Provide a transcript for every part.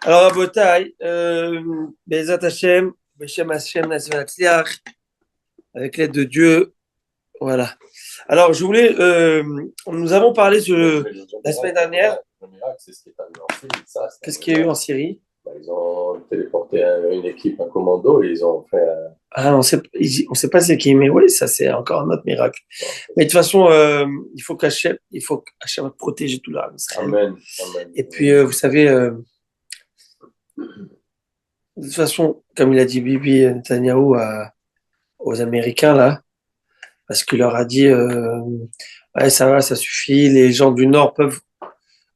Alors, Rabotai, Bezat Hashem, Beshem Hashem, Nassim Hatzliach, avec l'aide de Dieu, voilà. Alors, je voulais, nous avons parlé la semaine dernière. Le miracle, c'est ce qui est arrivé en Syrie. Ça, Qu'est-ce qu'il y a eu en Syrie? ils ont téléporté une équipe, un commando, et ils ont fait Ah, on sait pas c'est qui, mais oui, ça c'est encore un autre miracle. Mais de toute façon, il faut qu'Hachem protège tout là. Amen. Amen. Et puis, vous savez, de toute façon, comme il a dit Bibi Netanyahu aux Américains là, parce qu'il leur a dit, ouais, ça va, ça suffit, les gens du Nord peuvent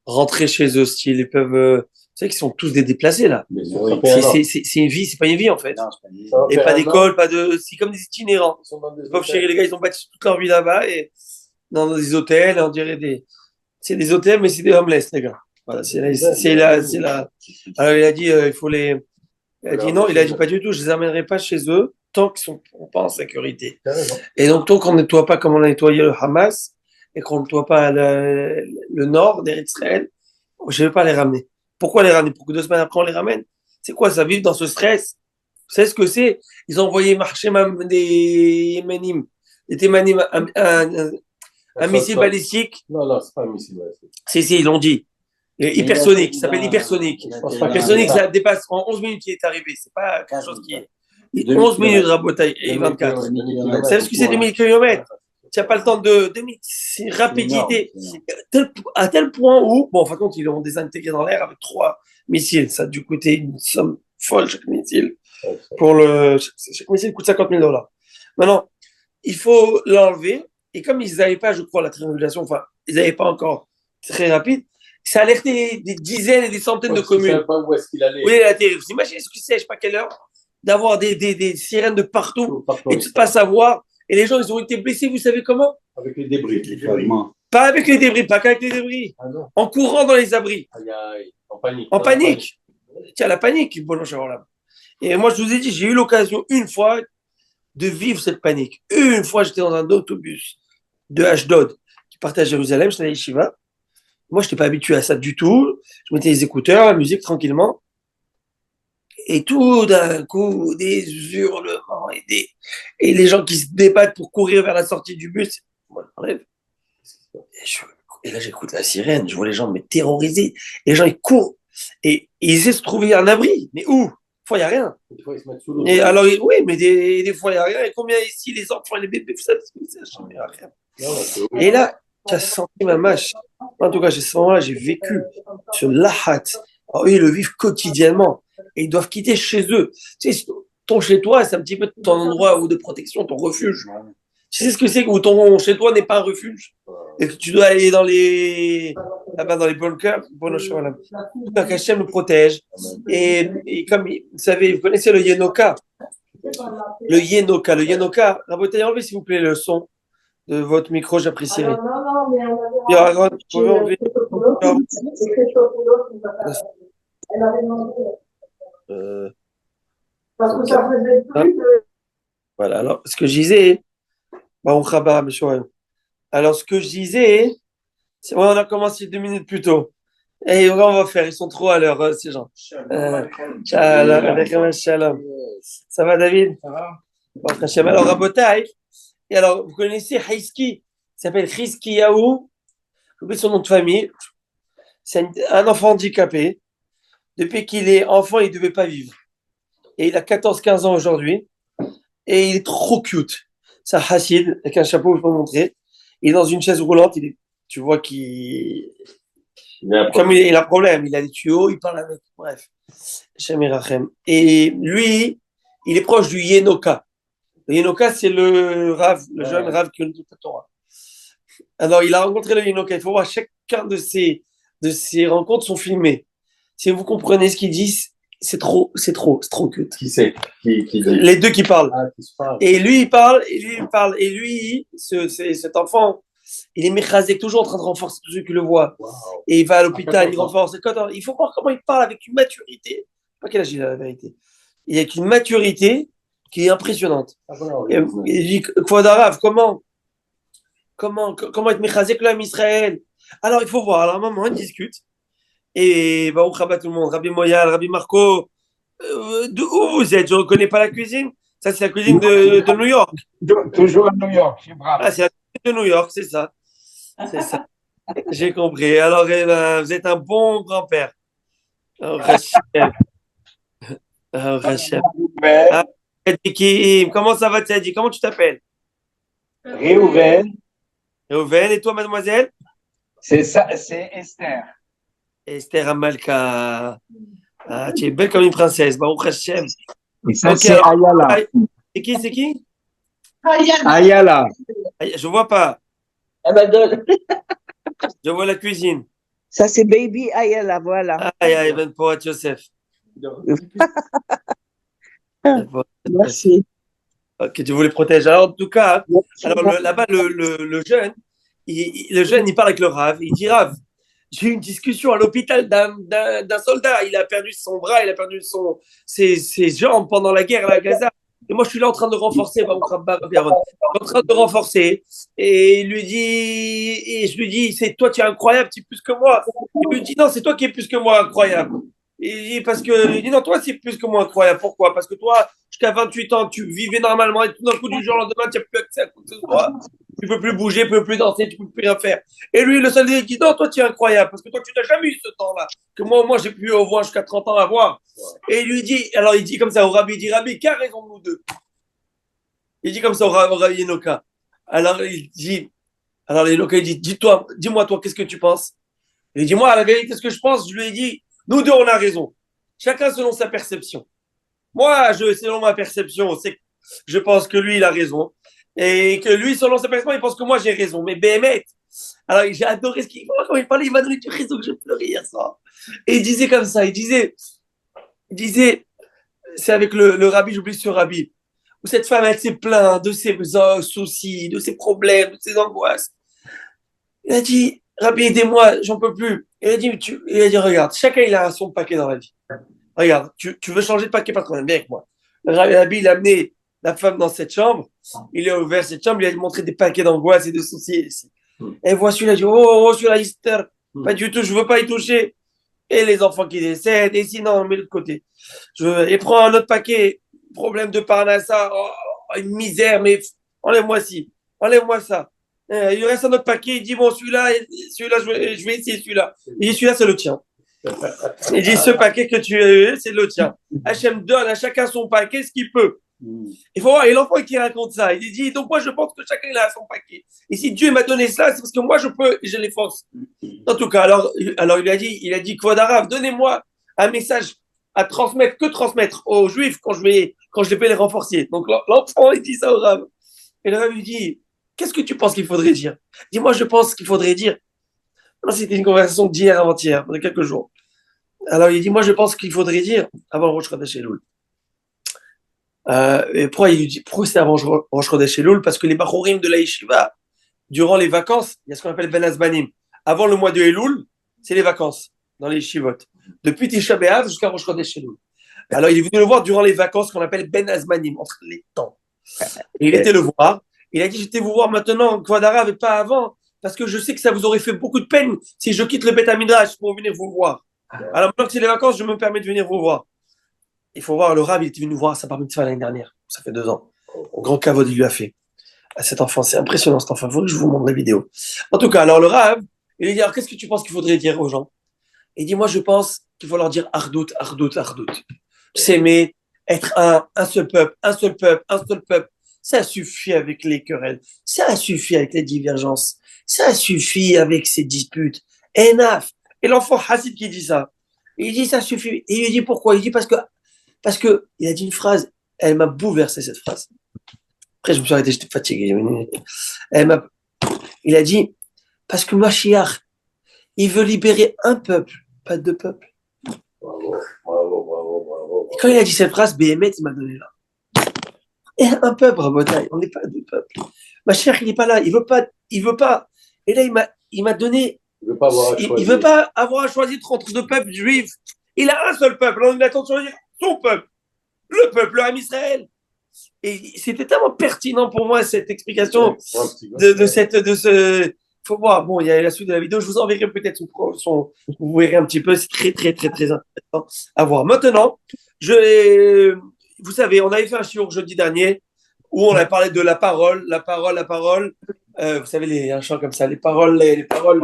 rentrer chez eux, style, ils peuvent, vous savez qu'ils sont tous des déplacés là. Mais C'est une vie, c'est pas une vie en fait. Non, c'est pas une vie. Et pas d'école, pas de, c'est comme des itinérants. Ils sont dans des Les pauvres chéris, les gars, ils ont bâti toute leur vie là-bas et dans des hôtels, on dirait c'est des hôtels, mais c'est des homeless, les gars. Voilà, c'est là. Alors il a dit, il a dit non, il a dit pas du tout, je les amènerai pas chez eux tant qu'ils sont pas en sécurité. Et donc, tant qu'on ne nettoie pas comme on a nettoyé le Hamas et qu'on ne nettoie pas le nord d'Israël, je ne vais pas les ramener. Pourquoi les ramener? Pour que 2 semaines après on les ramène? C'est quoi ça, vivre dans ce stress? Vous savez ce que c'est? Ils ont envoyé marcher même des Yéménim, des Témanim, un missile balistique. Non, c'est pas un missile balistique. Si, ils l'ont dit. Hypersonique, ça s'appelle hypersonique. Hypersonique, ça dépasse en 11 minutes qui est arrivé. C'est pas quelque chose qui est. 11 minutes, Rabotai, et 24. Vous savez ce que c'est 2000 km? Tu n'as pas le temps c'est rapidité. À tel point où, bon, en fin de compte, ils l'ont désintégré dans l'air avec 3 missiles. Ça a dû coûter une somme folle, chaque missile. Chaque missile coûte $50,000. Maintenant, il faut l'enlever. Et comme ils n'avaient pas, je crois, la triangulation, enfin, ils n'avaient pas encore très rapide, ça a alerté des dizaines et des centaines de communes. Je ne sais pas où est-ce qu'il allait. Oui, la télé. Vous imaginez ce que c'est, je ne sais pas quelle heure, d'avoir des sirènes de partout et de ne pas savoir. Et les gens, ils ont été blessés, vous savez comment? Avec les débris. Pas avec les débris, pas qu'avec les débris. Ah non. En courant dans les abris. En panique. En panique. Tiens, la panique, bon, là. Et moi, je vous ai dit, j'ai eu l'occasion une fois de vivre cette panique. Une fois, j'étais dans un autobus de Ashdod qui partait à Jérusalem, j'étais à Yeshiva. Moi, je n'étais pas habitué à ça du tout. Je mettais les écouteurs, la musique tranquillement. Et tout d'un coup, des hurlements et les gens qui se débattent pour courir vers la sortie du bus. Moi, j'enlève. Et là, j'écoute la sirène. Je vois les gens me terroriser. Et les gens, ils courent. Et ils essaient de se trouver un abri. Mais où? Des fois, il n'y a rien. Des fois, ils se mettent sous l'eau. Et alors, oui, mais des fois, il n'y a rien. Et combien ici, les enfants et les bébés, vous savez ce que c'est? Il n'y a rien. Et là, tu as senti ma mâche. En tout cas, à ce moment-là, j'ai vécu ce lahat. Alors, eux, ils le vivent quotidiennement. Et ils doivent quitter chez eux. Tu sais, ton chez toi, c'est un petit peu ton endroit de protection, ton refuge. Tu sais ce que c'est que ton chez toi n'est pas un refuge et que tu dois aller là-bas dans les bunkers. Bon, Hachem nous protège. Et comme vous savez, vous connaissez le Yenoka. Le Yenoka. Rabotai, enlevez s'il vous plaît le son de votre micro, j'apprécierais. Non, mais on avait enlevé. Parce que ça faisait plus de... Voilà, alors ce que je disais, alors ce que je disais, c'est on a commencé 2 minutes plus tôt. Et on va faire, ils sont trop à l'heure, ces gens. Shalom. Ça va, David? Ça va. Alors, Rabotai, et alors, vous connaissez Haiski, il s'appelle Chizkiyahu, j'oublie son nom de famille, c'est un enfant handicapé. Depuis qu'il est enfant, il ne devait pas vivre. Et il a 14-15 ans aujourd'hui. Et il est trop cute. C'est un Hassid, avec un chapeau, je peux vous montrer. Il est dans une chaise roulante. Tu vois qu'il... Comme il a un problème, il a des tuyaux, il parle avec. Bref. Et lui, il est proche du Yenoka. Le Yenoka, c'est le Rav, le jeune Rav qui a toute la Torah. Alors, il a rencontré le Yenoka. Il faut voir, chacun de ces rencontres sont filmées. Si vous comprenez ce qu'ils disent, c'est trop cute. Qui c'est qui dit? Les deux qui parlent. Qui se parlent. Et lui, il parle, et lui, il parle. Et lui, cet enfant, il est méchazek, toujours en train de renforcer tous ceux qui le voient. Wow. Et il va à l'hôpital, il renforce. Il faut voir comment il parle avec une maturité. Je ne sais pas quel âge il a, la vérité. Il a avec une maturité qui est impressionnante. Il dit, Kvodarav, comment être méchazek l'homme Israël? Alors, il faut voir. Alors, à un moment, ils discutent. Et Baruch Haba tout le monde, Rabbi Moyal, Rabbi Marco, d'où vous êtes? Je ne reconnais pas la cuisine. Ça, c'est la cuisine de New York. Toujours à New York, chez Brave. Ah, c'est la cuisine de New York, c'est ça. C'est ça. J'ai compris. Alors, eh ben, vous êtes un bon grand-père. Oh, Rachem. Oh, Rachem. Ah, Tzadikim. Comment ça va, Tzadi? Comment tu t'appelles? Réhouven, Reuven. Et toi, mademoiselle? c'est ça, c'est Esther. Esther Amalka. Ah, tu es belle comme une princesse. Baruch Hashem. Et ça, Ok, c'est alors, Ayala. c'est qui? C'est qui? Ayala. Je vois pas. Abaddon. Je vois la cuisine. Ça, c'est Baby Ayala, voilà. Aïe, aïe, Ben Porat Yosef. Ben Porat Yosef. Merci. Ok, Dieu vous les protège. Alors, en tout cas, alors là-bas, le jeune, le jeune, il parle avec le Rav. Il dit, Rav, j'ai eu une discussion à l'hôpital d'un soldat. Il a perdu son bras, il a perdu ses jambes pendant la guerre à la Gaza. Et moi, je suis là en train de renforcer, en train de renforcer. Et je lui dis, c'est toi, tu es incroyable, tu es plus que moi. Il lui dit, non, c'est toi qui es plus que moi, incroyable. Il dit, il dit, non, toi, c'est plus que moi, incroyable. Pourquoi? Parce que toi, jusqu'à 28 ans, tu vivais normalement et tout d'un coup, du jour au lendemain, tu n'as plus accès à quoi que ce soit. Tu ne peux plus bouger, tu ne peux plus danser, tu ne peux plus rien faire. Et lui, le seul il dit, non, toi, tu es incroyable, parce que toi, tu n'as jamais eu ce temps-là, que moi, au moins, j'ai pu au moins jusqu'à 30 ans avoir. Et il lui dit, alors il dit comme ça au Rabbi, il dit, Rabbi, qu'a raison de nous deux? Il dit comme ça au Rabbi Enoka. Alors Enoka, il dit, dis-moi, toi, qu'est-ce que tu penses? Il dit, moi, la vérité, ce que je pense, je lui ai dit, nous deux, on a raison. Chacun selon sa perception. Moi, selon ma perception, je pense que lui, il a raison. Et que lui, selon sa perception, il pense que moi, j'ai raison. Mais Béhémet, alors j'ai adoré ce qu'il quand il parlait, il m'a donné du raison que je pleurais hier soir. Et il disait comme ça, il disait, c'est avec le rabbi, j'oublie ce rabbi, où cette femme, elle s'est plainte de ses soucis, de ses problèmes, de ses angoisses. Il a dit, Rabbi, aidez-moi, j'en peux plus. Il a dit, regarde, chacun, il a son paquet dans la vie. Regarde, tu veux changer de paquet, pas de problème, viens avec moi. Le Rabbi, il a amené la femme dans cette chambre, il a ouvert cette chambre, il a montré des paquets d'angoisse et de soucis ici. Et voici, il a dit, oh, celui-là, Esther, pas du tout, je veux pas y toucher. Et les enfants qui décèdent, et sinon, on met de l'autre côté. Et prends un autre paquet, problème de Parnassa, une misère, mais enlève-moi ça. Il reste un autre paquet, il dit, bon, celui-là, je vais essayer celui-là. Il dit, celui-là, c'est le tien. Il dit, ce paquet que tu as eu, c'est le tien. Hachem donne à chacun son paquet, ce qu'il peut. Il faut voir, et l'enfant qui raconte ça, il dit, donc moi je pense que chacun il a son paquet. Et si Dieu m'a donné ça, c'est parce que moi je peux, et je les force. En tout cas, alors il a dit, Kvod Arav, donnez-moi un message à transmettre, que transmettre aux Juifs quand je vais les renforcer. Donc l'enfant, il dit ça au Rav. Et le Rav lui dit, qu'est-ce que tu penses qu'il faudrait dire? Dis-moi, je pense qu'il faudrait dire. C'était une conversation d'hier avant-hier, de quelques jours. Alors il dit, moi je pense qu'il faudrait dire, avant le Rosh Chodesh Elul. Et pourquoi c'est avant Rosh Chodesh Elul? Parce que les Bachorim de la Yeshiva, durant les vacances, il y a ce qu'on appelle Ben Azbanim. Avant le mois de Elul, c'est les vacances dans les Yeshivot. Depuis Tisha B'Av jusqu'à Rosh Chodesh Elul. Alors il est venu le voir durant les vacances qu'on appelle Ben Azbanim, entre les temps. Et il était le voir. Il a dit, j'étais vous voir maintenant, Kvod Arav, et pas avant, parce que je sais que ça vous aurait fait beaucoup de peine si je quitte le Beth Midrash pour venir vous voir. Alors maintenant que c'est les vacances, je me permets de venir vous voir. Il faut voir, le Rav, il était venu nous voir à sa bar mitzvah l'année dernière. Ça fait 2 ans. Au grand kavod, il lui a fait. À cet enfant, c'est impressionnant cet enfant. Il faut que je vous montre la vidéo. En tout cas, alors le Rav, il lui dit, alors qu'est-ce que tu penses qu'il faudrait dire aux gens? Il dit, moi je pense qu'il faut leur dire Ardout, Ardout, Ardout. S'aimer, être un seul peuple, un seul peuple, un seul peuple. Ça suffit avec les querelles. Ça suffit avec les divergences. Ça suffit avec ces disputes. Enough. Et l'enfant Hassid qui dit ça, il dit ça suffit. Et il lui dit pourquoi? Il dit parce que il a dit une phrase, elle m'a bouleversé cette phrase. Après, je me suis arrêté, j'étais fatigué. Il a dit, parce que Mashiach, il veut libérer un peuple, pas 2 peuples. Bravo, bravo, bravo, bravo. Et quand il a dit cette phrase, Béhémet, il m'a donné là. Et un peuple, Rabotai, on n'est pas 2 peuples. Mashiach, il n'est pas là, il veut pas. Et là, il m'a donné. Il veut pas avoir à choisir. Il veut pas avoir à choisir entre 2 peuples juifs. Il a un seul peuple. Alors il attend de choisir son peuple. Le peuple, le Ham Israël. Et c'était tellement pertinent pour moi, cette explication de faut voir. Bon, il y a la suite de la vidéo. Je vous enverrai peut-être vous verrez un petit peu. C'est très, très, très, très intéressant à voir. Maintenant, vous savez, on avait fait un shiur jeudi dernier où on a parlé de la parole, la parole, la parole. Vous savez, un chant comme ça, les paroles, les paroles.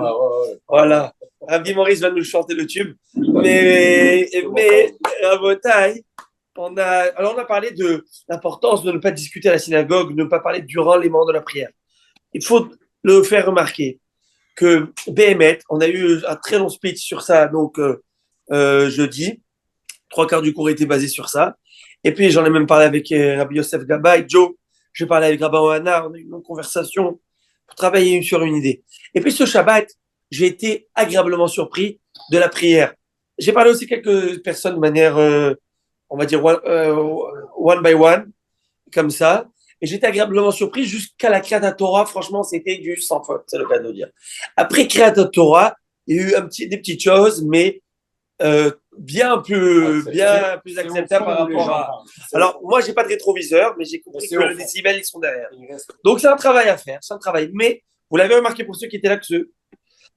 Voilà. Rabbi Maurice va nous chanter le tube. Mais Rabotai, on a parlé de l'importance de ne pas discuter à la synagogue, de ne pas parler durant les moments de la prière. Il faut le faire remarquer que BMT, on a eu un très long speech sur ça, donc jeudi, 3/4 du cours était basé sur ça. Et puis j'en ai même parlé avec Rabbi Yosef Gabay, Joe, j'ai parlé avec Rabbi Ohana, on a eu une longue conversation pour travailler sur une idée. Et puis ce Shabbat, j'ai été agréablement surpris de la prière. J'ai parlé aussi à quelques personnes de manière, on va dire, one by one, comme ça. Et j'étais agréablement surpris jusqu'à la Kriyat Torah. Franchement, c'était du sans faute, c'est le cas de le dire. Après Kriyat Torah, il y a eu des petites choses, mais bien plus acceptable par rapport à. Alors, moi, j'ai pas de rétroviseur, mais j'ai compris que les décibels, ils sont derrière. Donc, c'est un travail à faire, c'est un travail. Mais, vous l'avez remarqué pour ceux qui étaient là,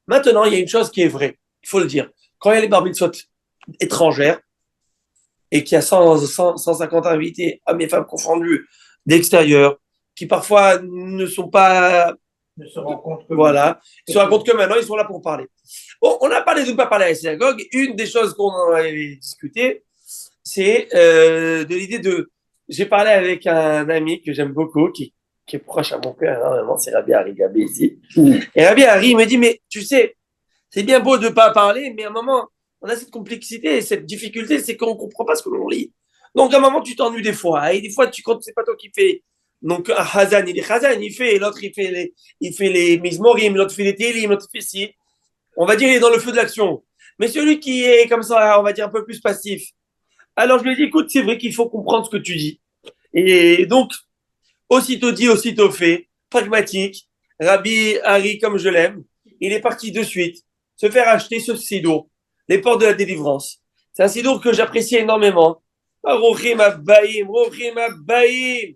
maintenant, il y a une chose qui est vraie, il faut le dire. Quand il y a les bar mitzvot étrangères, et qu'il y a 150 invités, hommes et femmes confondus, d'extérieur, qui parfois ne se rencontrent que voilà, ils se rencontrent que maintenant, ils sont là pour parler. Bon, on a parlé de ne pas parler à la synagogue. Une des choses qu'on avait discuté, c'est de l'idée de. J'ai parlé avec un ami que j'aime beaucoup, qui est proche à mon père énormément, c'est Rabbi Harry Gabé ici. Et Rabbi Harry me dit, mais tu sais, c'est bien beau de ne pas parler, mais à un moment, on a cette complexité, cette difficulté, c'est qu'on ne comprend pas ce que l'on lit. Donc, à un moment, tu t'ennuies des fois. Et des fois, quand c'est pas toi qui fais. Donc, un Hazan, il est Hazan, il fait. L'autre, il fait les Mizmorim, l'autre fait les Télim, l'autre fait ci. On va dire, il est dans le feu de l'action. Mais celui qui est comme ça, on va dire, un peu plus passif. Alors, je lui ai dit, écoute, c'est vrai qu'il faut comprendre ce que tu dis. Et donc, aussitôt dit, aussitôt fait, pragmatique. Rabbi Harry, comme je l'aime, il est parti de suite se faire acheter ce sidour, les portes de la délivrance. C'est un sidour que j'apprécie énormément. Rochim Abbaïm, Rochim Abbaïm.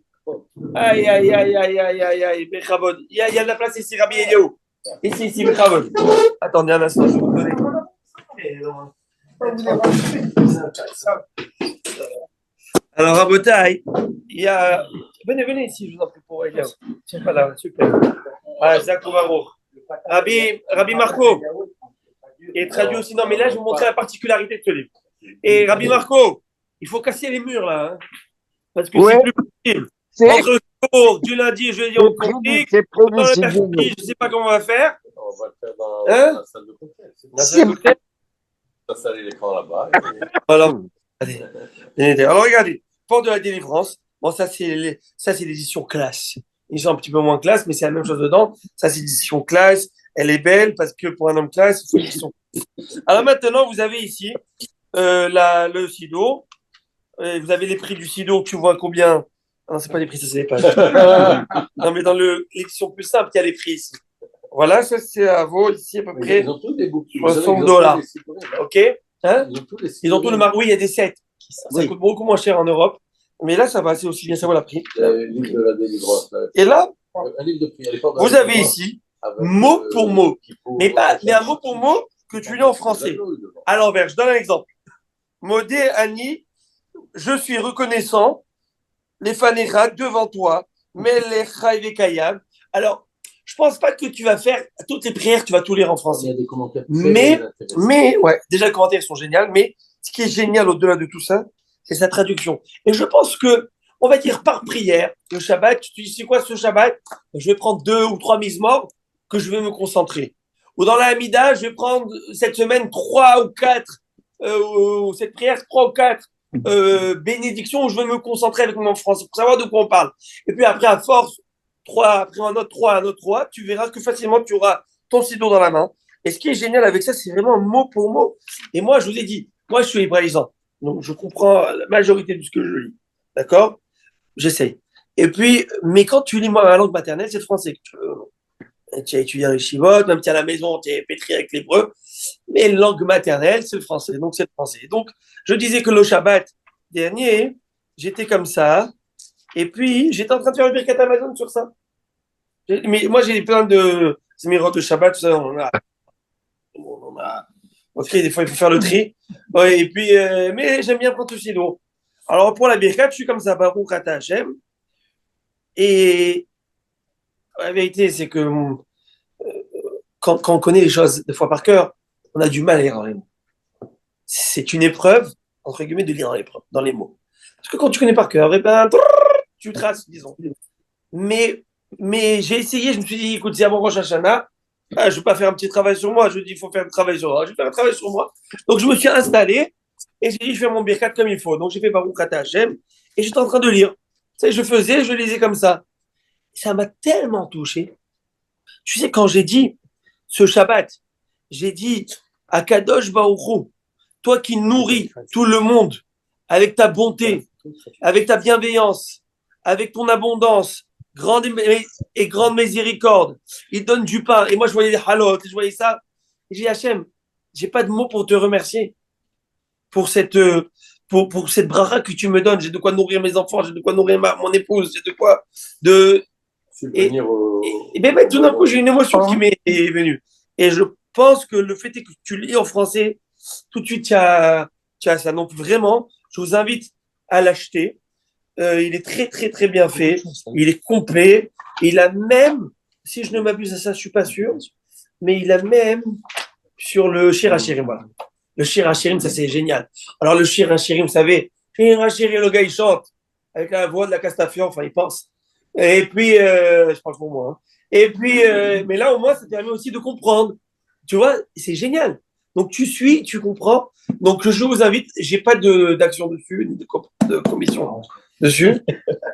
Aïe, aïe, aïe, aïe, aïe, aïe, aïe, Bechavod. Il y a de la place ici, Rabbi Eliaou. Ici, Bechavod. Attendez un instant, je vais vous donner. Alors, Rabotai, il y a. Venez ici, je vous en prie pour Eliaou. Tiens, pas là, super. Ah, Zakouvarou. Rabbi Marco. Et traduit aussi. Non, mais là, je vais vous montrer la particularité de ce livre. Et Rabbi Marco, il faut casser les murs là. Hein, parce que c'est plus possible. Entre le cours du lundi et jeudi, on complique. Dans le mercredi, je ne sais pas comment on va faire. On va le faire dans la salle de cocktail. La salle de cocktail. On va installer l'écran là-bas. Alors, regardez. Porte de la délivrance. Bon, ça, c'est l'édition classe. Ils sont un petit peu moins classe, mais c'est la même chose dedans. Ça, c'est l'édition classe. Elle est belle parce que pour un homme classe, il faut l'édition. Alors maintenant, vous avez ici le sido. Vous avez les prix du sido. Tu vois combien. Non, c'est pas les prix, ça c'est les pages. Non, mais dans l'édition plus simple, il y a les prix ici. Voilà, ça c'est à vaut ici à peu près Ils ont tous des bouquets. $60. Ok, hein? Ils ont tous les oui, il y a des sets. Ça coûte beaucoup moins cher en Europe. Mais là, ça va, c'est aussi bien, ça vaut la prix. Le livre de la délivrance. Et là, un livre de prix. vous avez ici, mot pour mot. Mais un mot pour mot que tu lis en français. À l'envers, je donne un exemple. Modé Annie, je suis reconnaissant, les fanéras devant toi, mais les Kayab. Alors, je pense pas que tu vas faire toutes les prières, tu vas tout lire en français. Il y a des commentaires. Mais, ouais, déjà les commentaires sont géniaux, mais ce qui est génial au-delà de tout ça, c'est sa traduction. Et je pense que, on va dire par prière, le Shabbat, tu dis, c'est quoi ce Shabbat? Je vais prendre 2 ou 3 mises morts que je vais me concentrer. Ou dans la Hamida, je vais prendre cette semaine 3 ou 4, cette prière 3 ou 4 bénédictions où je vais me concentrer avec mon français pour savoir de quoi on parle. Et puis après, à force, 3, après un autre 3, tu verras que facilement tu auras ton sido dans la main. Et ce qui est génial avec ça, c'est vraiment mot pour mot. Et moi, je vous ai dit, moi, je suis hébraïsant. Donc, je comprends la majorité de ce que je lis. D'accord? J'essaye. Et puis, mais quand tu lis, moi, ma langue maternelle, c'est le français. Tu as étudié les chivot, même tu es à la maison, tu es pétri avec l'hébreu. Mais langue maternelle, c'est le français. Donc, c'est le français. Donc, je disais que le Shabbat dernier, j'étais comme ça. Et puis, j'étais en train de faire le Birkat Amazon sur ça. Mais moi, j'ai plein de Zmirot de Shabbat, tout ça, Ok, des fois, il faut faire le tri. Ouais, et puis, mais j'aime bien prendre tout sinon. Alors, pour la Birkat, je suis comme ça, Baruch Ata Hashem. Et la vérité, c'est que quand on connaît les choses des fois par cœur, on a du mal à lire dans les mots. C'est une épreuve, entre guillemets, de lire dans les mots. Parce que quand tu connais par cœur, eh ben, tu traces, disons. Mais j'ai essayé, je me suis dit, écoute, c'est avant Rosh Hashanah, je ne vais pas faire un petit travail sur moi. Je dis, il faut faire un travail sur moi. Je vais faire un travail sur moi. Donc, je me suis installé et j'ai dit, je fais mon birkat comme il faut. Donc, j'ai fait Baruch Ata Hashem et j'étais en train de lire. Tu sais, je lisais comme ça. Ça m'a tellement touché. Tu sais, quand j'ai dit ce Shabbat, j'ai dit à Kadosh Baruch Hu, toi qui nourris tout le monde avec ta bonté, avec ta bienveillance, avec ton abondance, grande et grande miséricorde, il donne du pain. Et moi, je voyais les halot, je voyais ça. Et j'ai dit, Hachem, j'ai pas de mots pour te remercier pour cette bracha que tu me donnes. J'ai de quoi nourrir mes enfants, j'ai de quoi nourrir mon épouse, j'ai de quoi et ben, tout d'un coup, j'ai une émotion qui m'est venue. Et je pense que le fait est que tu lis en français, tout de suite, tu as ça. Donc, vraiment, je vous invite à l'acheter. Il est très, très, très bien fait. Il est complet. Il a même, si je ne m'abuse à ça, je ne suis pas sûr, mais il a même sur le Shir HaShirim. Voilà. Le Shir HaShirim, ça, c'est génial. Alors, le Shir HaShirim, vous savez, Shir HaShirim, le gars, il chante avec la voix de la Castafiore, enfin, il pense. Et puis, je parle pour moi. Hein. Et puis, mais là, au moins, ça permet aussi de comprendre. Tu vois, c'est génial. Donc, tu suis, tu comprends. Donc, je vous invite, j'ai pas d'action dessus, ni de commission dessus.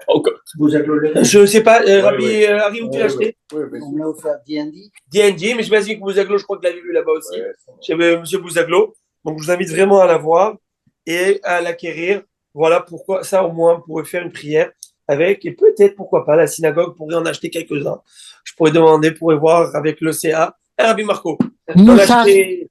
Je sais pas, Rabbi Harry, où tu l'as acheté? On me l'a offert D&D. D&D, mais je m'as dit que Bouzaglo, je crois que l'avait vu là-bas aussi. Chez Monsieur Bouzaglo. Donc, je vous invite vraiment à la voir et à l'acquérir. Voilà pourquoi, ça au moins, on pourrait faire une prière avec, et peut-être, pourquoi pas, la synagogue pourrait en acheter quelques-uns. Je pourrais demander, pourrais voir avec le CA. Rabbi Marco.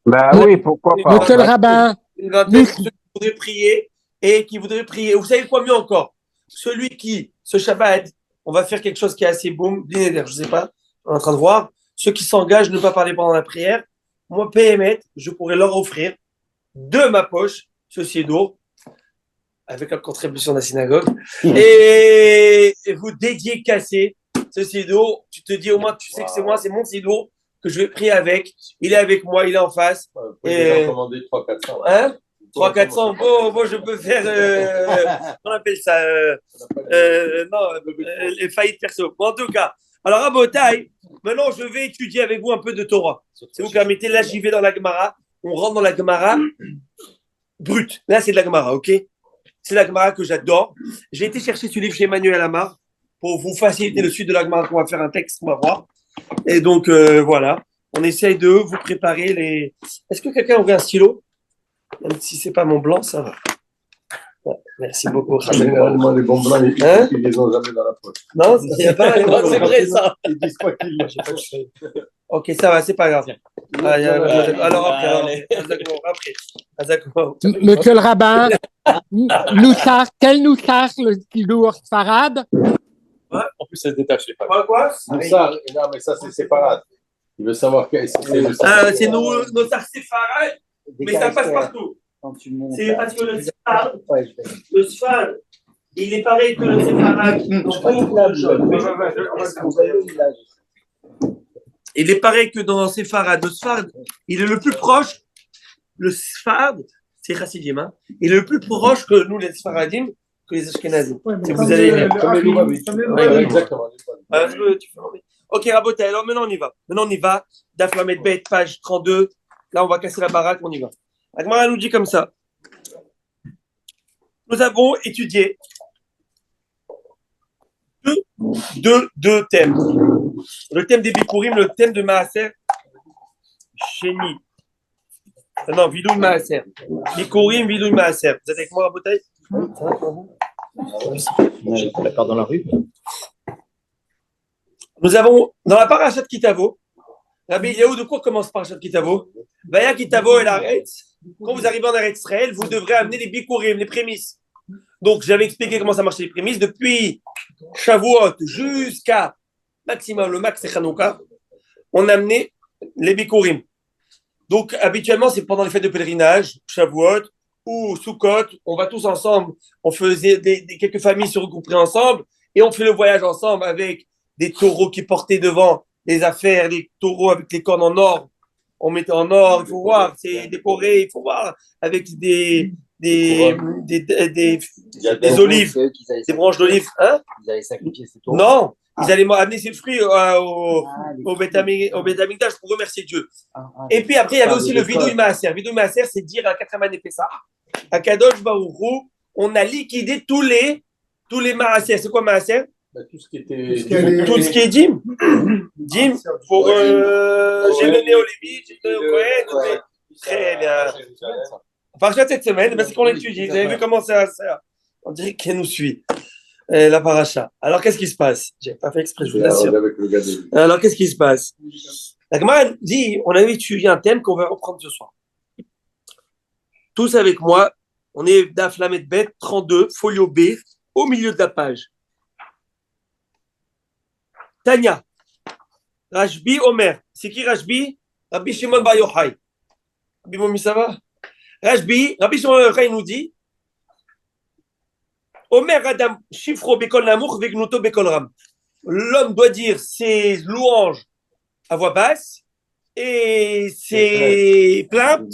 Bah oui, pourquoi pas. Monsieur le rabbin. Une vingtaine qui voudraient prier et qui voudraient prier. Vous savez quoi mieux encore? Celui qui, ce Shabbat, on va faire quelque chose qui est assez boum, je sais pas, on est en train de voir. Ceux qui s'engagent à ne pas parler pendant la prière, moi, PMet, je pourrais leur offrir de ma poche ce sidour avec la contribution de la synagogue et vous dédier cassé ce sidour. Tu te dis au moins, tu sais que c'est moi, c'est mon sidour que je vais prier avec. Il est avec moi, il est en face. Vous pouvez déjà commander 300-400. Hein? 300-400, bon, je peux faire, on appelle ça, les faillites perso. Bon, en tout cas, alors à Botaï, maintenant je vais étudier avec vous un peu de Torah. Si vous permettez, là j'y vais dans la Gemara, on rentre dans la Gemara brute. Là c'est de la Gemara, ok? C'est la Gemara que j'adore. J'ai été chercher ce livre chez Emmanuel Amar pour vous faciliter le suite de la Gemara, qu'on va faire un texte, on va voir. Et donc voilà, on essaye de vous préparer les. Est-ce que quelqu'un aurait un stylo? Même si c'est pas mon blanc, ça va. Ouais, merci beaucoup. Généralement, les bons blancs, ils les ont jamais dans la poche. Non, il n'y a pas les blancs, c'est vrai ça. Ils disent pas qu'ils l'ont. Ok, ça va, c'est pas grave. Alors après. Monsieur le rabbin, quel Noussar, le Sidour Farad? En plus, ça se détache. Quoi? Non, mais ça, c'est séparate. Il veut savoir quest c'est le c'est nos séfarades, mais ça passe partout. C'est parce que le sphare, il est pareil que le séfarade. Il est pareil que dans séfarade. Le sphare, il est le plus proche. Le sphare, c'est chassidim, hein. Il est le plus proche que nous, les sfaradim, que les ashkenazim. Si vous allez. Exactement. Ok, Rabotai, alors maintenant on y va. Daf Lamed Bet, page 32. Là, on va casser la baraque, on y va. Agmara nous dit comme ça. Nous avons étudié deux thèmes. Le thème des Bikurim, le thème de Maaser Sheni. Non, Vidouille Maaser. Bikurim, Vidouille Maaser. Vous êtes avec moi, Rabotai? Ça va pour vous? D'accord, dans la rue. Nous avons, dans la parashat Kitavo, Rabbi Eliaou, de quoi commence parashat Kitavo? Vaya Kitavo et l'Aretz. Quand vous arrivez en Eretz Israël, vous devrez amener les bikurim, les prémices. Donc, j'avais expliqué comment ça marchait les prémices. Depuis Shavuot jusqu'à maximum, le max c'est Hanouka. on amenait les bikurim. Donc, habituellement, c'est pendant les fêtes de pèlerinage, Shavuot ou Sukkot, on va tous ensemble, on faisait quelques familles se regrouper ensemble et on fait le voyage ensemble avec des taureaux qui portaient devant les affaires, les taureaux avec les cornes en or. On mettait en or, il faut voir, c'est décoré, il faut voir, avec des olives, des branches d'olives. Hein? Ils allaient sacrifier ces taureaux. Non, ils allaient amener ces fruits au Beth Amikdash pour remercier Dieu. Et puis après, il y avait aussi le Vidouille Maaser. Vidouille Maaser, c'est dire à 4e année Pessah, à Kadosh Baruch Hu, on a liquidé tous les Maaser. C'est quoi Maaser? Tout ce qui était. Tout ce qui est Dim. Dim, pour. J'ai donné au Lévi, j'ai donné au Kohen. Très bien. Enfin, cette semaine, c'est qu'on l'étudie. Vous avez vu comment ça. On dirait qu'elle nous suit. La paracha. Alors, qu'est-ce qui se passe? J'ai pas fait exprès, je vous l'assure. Alors, qu'est-ce qui se passe? La Gemara dit, on avait étudié un thème qu'on va reprendre ce soir. Tous avec moi, on est Daf Lamed Bet 32, folio B, au milieu de la page. Tanya, Rashbi Omer. C'est qui Rashbi? Rabbi Shimon Bar Yochai. Rabbi Momi, ça va? Rabbi Shimon Bar Yochai nous dit Omer Adam Shifro Bekol Namour Vegnuto Bekol Ram. L'homme doit dire ses louanges à voix basse et ses plaintes.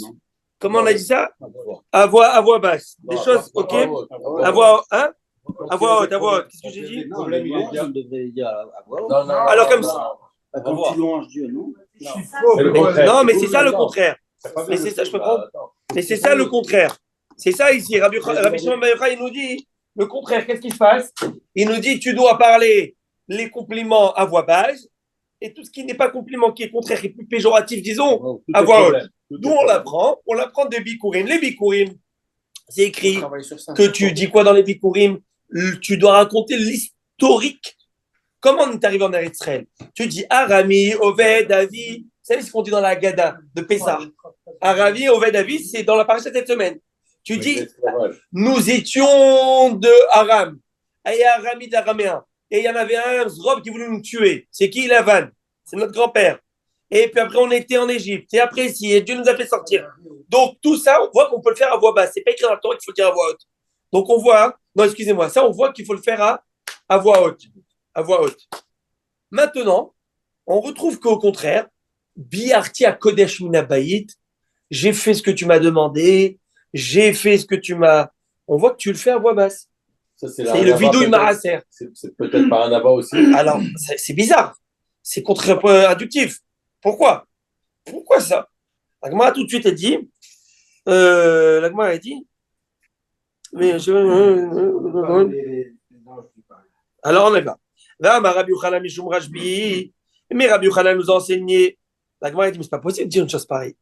Comment on a dit ça? À voix basse. Des choses, ok? À voix, hein? À voix haute. Qu'est-ce que j'ai dit? On devrait dire à voix haute. Alors comme ça. Quand tu louanges Dieu, non? Non, mais c'est ça le contraire. Mais c'est ça, je peux prendre. Mais c'est ça le contraire. C'est ça ici. Rabbi Shimon Bar Yochai, il nous dit le contraire. Qu'est-ce qui se passe? Il nous dit tu dois parler les compliments à voix basse et tout ce qui n'est pas compliment, qui est contraire et plus péjoratif, disons, à voix haute. D'où on l'apprend? On l'apprend des bikurim. Les bikurim, c'est écrit que tu dis quoi dans les bikurim? Tu dois raconter l'historique. Comment on est arrivé en Eretz Israël? Tu dis Arami, Oved, Avi. Vous savez ce qu'on dit dans la Haggadah de Pessah? Arami, Oved, Avi, c'est dans la paracha cette semaine. Tu dis, nous étions de Aram. Et il y a Arami d'Araméen. Et il y en avait un, Zrob, qui voulait nous tuer. C'est qui? Lavan. C'est notre grand-père. Et puis après, on était en Égypte. Et après, et Dieu nous a fait sortir. Donc, tout ça, on voit qu'on peut le faire à voix basse. C'est pas écrit dans le Torah qu'il faut le dire à voix haute. Donc, on voit, non, excusez-moi, ça, on voit qu'il faut le faire à voix haute. À voix haute. Maintenant, on retrouve qu'au contraire, Biarti à Kodesh Minabayit, j'ai fait ce que tu m'as demandé, j'ai fait ce que tu m'as. On voit que tu le fais à voix basse. Ça, c'est le vidouille Maaser. C'est peut-être par un abat aussi. Alors, c'est bizarre. C'est contre-inductif. Pourquoi ça? La Gemara tout de suite a dit. La Gemara a dit. Mais alors on est là. Là, Rabbi Yochanan Mishum Rashbi. Mais Rabbi Yochanan nous a enseigné. La Gemara a dit mais c'est pas possible de dire une chose pareille.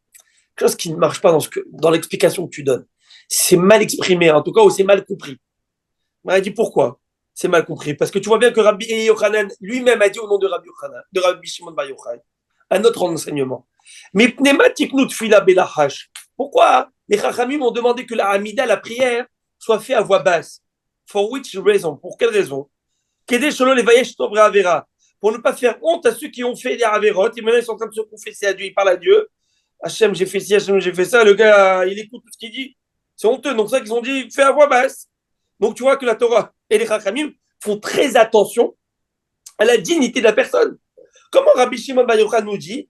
Quelque chose qui ne marche pas dans l'explication que tu donnes. C'est mal exprimé, en tout cas, ou c'est mal compris. On a dit pourquoi c'est mal compris. Parce que tu vois bien que Rabbi Yochanan lui-même a dit au nom de Rabbi Yochanan, de Rabbi Shimon Bar Yochai, un autre enseignement. Mais pneumatiknut fila belahash. Pourquoi les Chachamim ont demandé que la Hamida, la prière, soit faite à voix basse? For which reason? Pour quelle raison? Kedei shelo levayesh tov ve'avera. Pour ne pas faire honte à ceux qui ont fait des averot. Et maintenant, ils sont en train de se confesser à Dieu. Ils parlent à Dieu. Hachem, j'ai fait ci, Hachem, j'ai fait ça. Le gars, il écoute tout ce qu'il dit. C'est honteux. Donc, c'est ça qu'ils ont dit, fais à voix basse. Donc, tu vois que la Torah et les Chachamim font très attention à la dignité de la personne. Comment Rabbi Shimon Bar Yochai nous dit,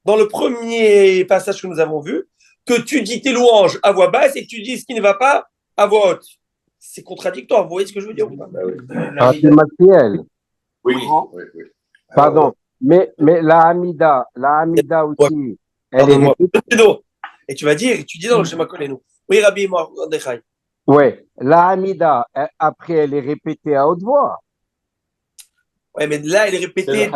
dans le premier passage que nous avons vu, que tu dis tes louanges à voix basse et que tu dis ce qui ne va pas à voix haute. C'est contradictoire. Vous voyez ce que je veux dire ou pas? C'est Mathiel. Oui. Pardon. Mais la Hamida aussi, elle est répétée. Et tu vas dire, tu dis dans le schéma Kolenu. Oui, Rabbi Mordechai. Oui, la Hamida, après, elle est répétée à haute voix. Oui, mais là, elle est répétée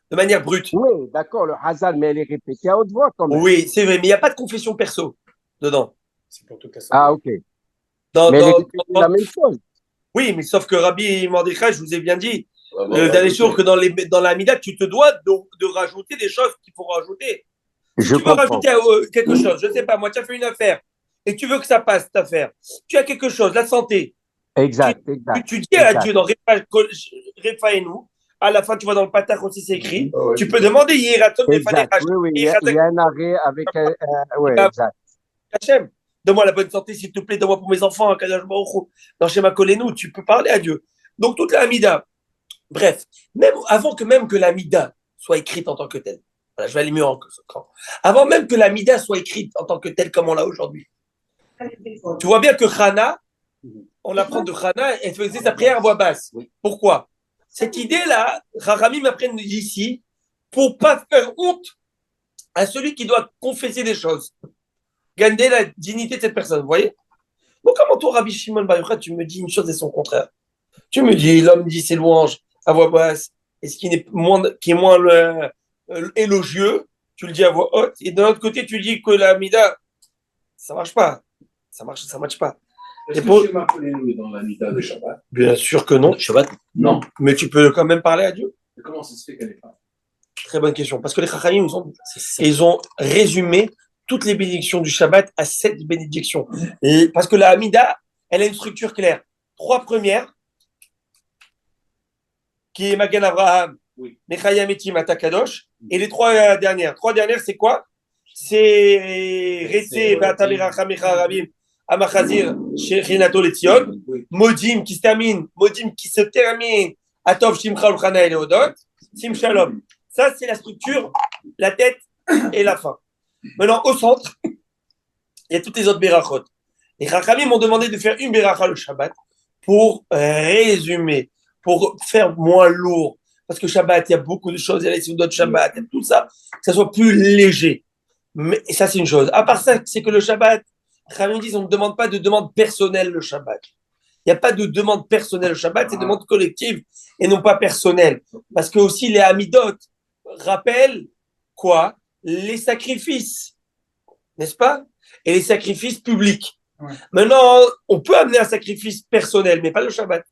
de manière brute. Oui, d'accord, le Hazan, mais elle est répétée à haute voix quand même. Oui, c'est vrai, mais il n'y a pas de confession perso dedans. C'est pour toute Ah, ok. Mais elle est la même chose. Oui, mais sauf que Rabbi Mordechai, je vous ai bien dit, le dernier jour, que dans la Hamida, tu te dois de rajouter des choses qu'il faut rajouter. Si tu veux rajouter quelque chose, je ne sais pas, moi, tu as fait une affaire et tu veux que ça passe, cette affaire. Tu as quelque chose, la santé. Exact. Tu dis à Dieu dans Refaenu, À la fin, tu vois dans le Patach aussi, c'est écrit. Ah ouais. Tu peux demander Yiraton Exact. Oui, il y a un arrêt avec oui, exact. Hachem. Donne-moi la bonne santé, s'il te plaît. Donne-moi pour mes enfants, un Kadosh Baruch Hu. Dans Shema Kolenu, tu peux parler à Dieu. Donc, toute la Hamida. Bref, même avant que l'Amida soit écrite en tant que telle. Voilà, je vais aller mieux encore. Avant même que l'Amida soit écrite en tant que telle comme on l'a aujourd'hui. Tu vois bien que Chana, on apprend de Chana, elle faisait sa prière à voix basse. Pourquoi? Cette idée-là, Rahamim m'apprennent d'ici pour pas faire honte à celui qui doit confesser des choses. Gagner la dignité de cette personne, vous voyez? Donc, comment toi, Rabbi Shimon Bar Yochai, tu me dis une chose et son contraire? Tu me dis, l'homme dit ses louanges à voix basse, et ce qui est moins élogieux, tu le dis à voix haute, et de l'autre côté, tu dis que la Mida, ça marche pas. Ça marche pas. Est-ce que Shema Kolenu est dans la Mida de Shabbat? Bien sûr que non. Shabbat. Non. Mais tu peux quand même parler à Dieu. Mais comment ça se fait qu'elle n'est pas? Très bonne question. Parce que les Chachamim, ils ont résumé toutes les bénédictions du Shabbat à 7 bénédictions. Et parce que la Hamida, elle a une structure claire. 3 premières, qui est Magan Abraham, Mechayam Etim Atakadosh, et les 3 dernières. 3 dernières, c'est quoi? C'est Retse, Vatabiracha Mecharabim, Amachazir, Shechinato Letion, Modim qui se termine, Atov Shimcha Ulchana et Leodot, Sim Shalom. Ça, c'est la structure, la tête et la fin. Maintenant, au centre, il y a toutes les autres Berachot. Les Chachamim m'ont demandé de faire une Beracha le Shabbat pour résumer, pour faire moins lourd. Parce que Shabbat, il y a beaucoup de choses, il y a les Soudot Shabbat, il y a tout ça, que ça soit plus léger. Mais ça, c'est une chose. À part ça, c'est que le Shabbat, Chachamim disent, on ne demande pas de demande personnelle le Shabbat. Il n'y a pas de demande personnelle le Shabbat, c'est demande collective et non pas personnelle. Parce que aussi les Hamidot rappellent quoi? Les sacrifices, n'est-ce pas? Et les sacrifices publics. Ouais. Maintenant, on peut amener un sacrifice personnel, mais pas le Shabbat.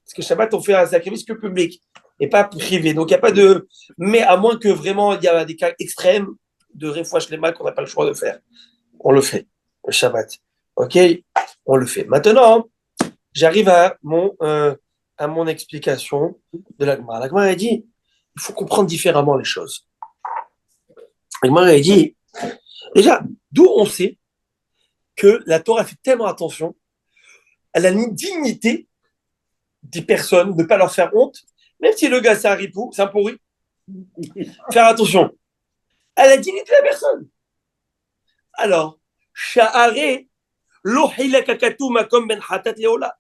Parce que le Shabbat, on fait un sacrifice que public et pas privé. Donc, il n'y a pas de... Mais à moins que vraiment, il y a des cas extrêmes de Refouach Lema qu'on n'a pas le choix de faire. On le fait, le Shabbat. OK? On le fait. Maintenant, j'arrive à mon explication de la Gemara. La Gemara a dit, il faut comprendre différemment les choses. La Gemara a dit, déjà, d'où on sait que la Torah fait tellement attention à la dignité des personnes, de ne pas leur faire honte, même si le gars c'est un ripou, c'est un pourri. Faire attention à la dignité de la personne. Alors, Sha'are lo hilakakatu makom ben hatat leola.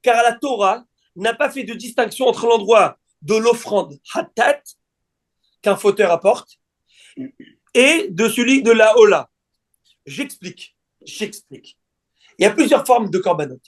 Car la Torah n'a pas fait de distinction entre l'endroit de l'offrande hatat, qu'un fauteur apporte, et de celui de la hola. J'explique. Il y a plusieurs formes de korbanot.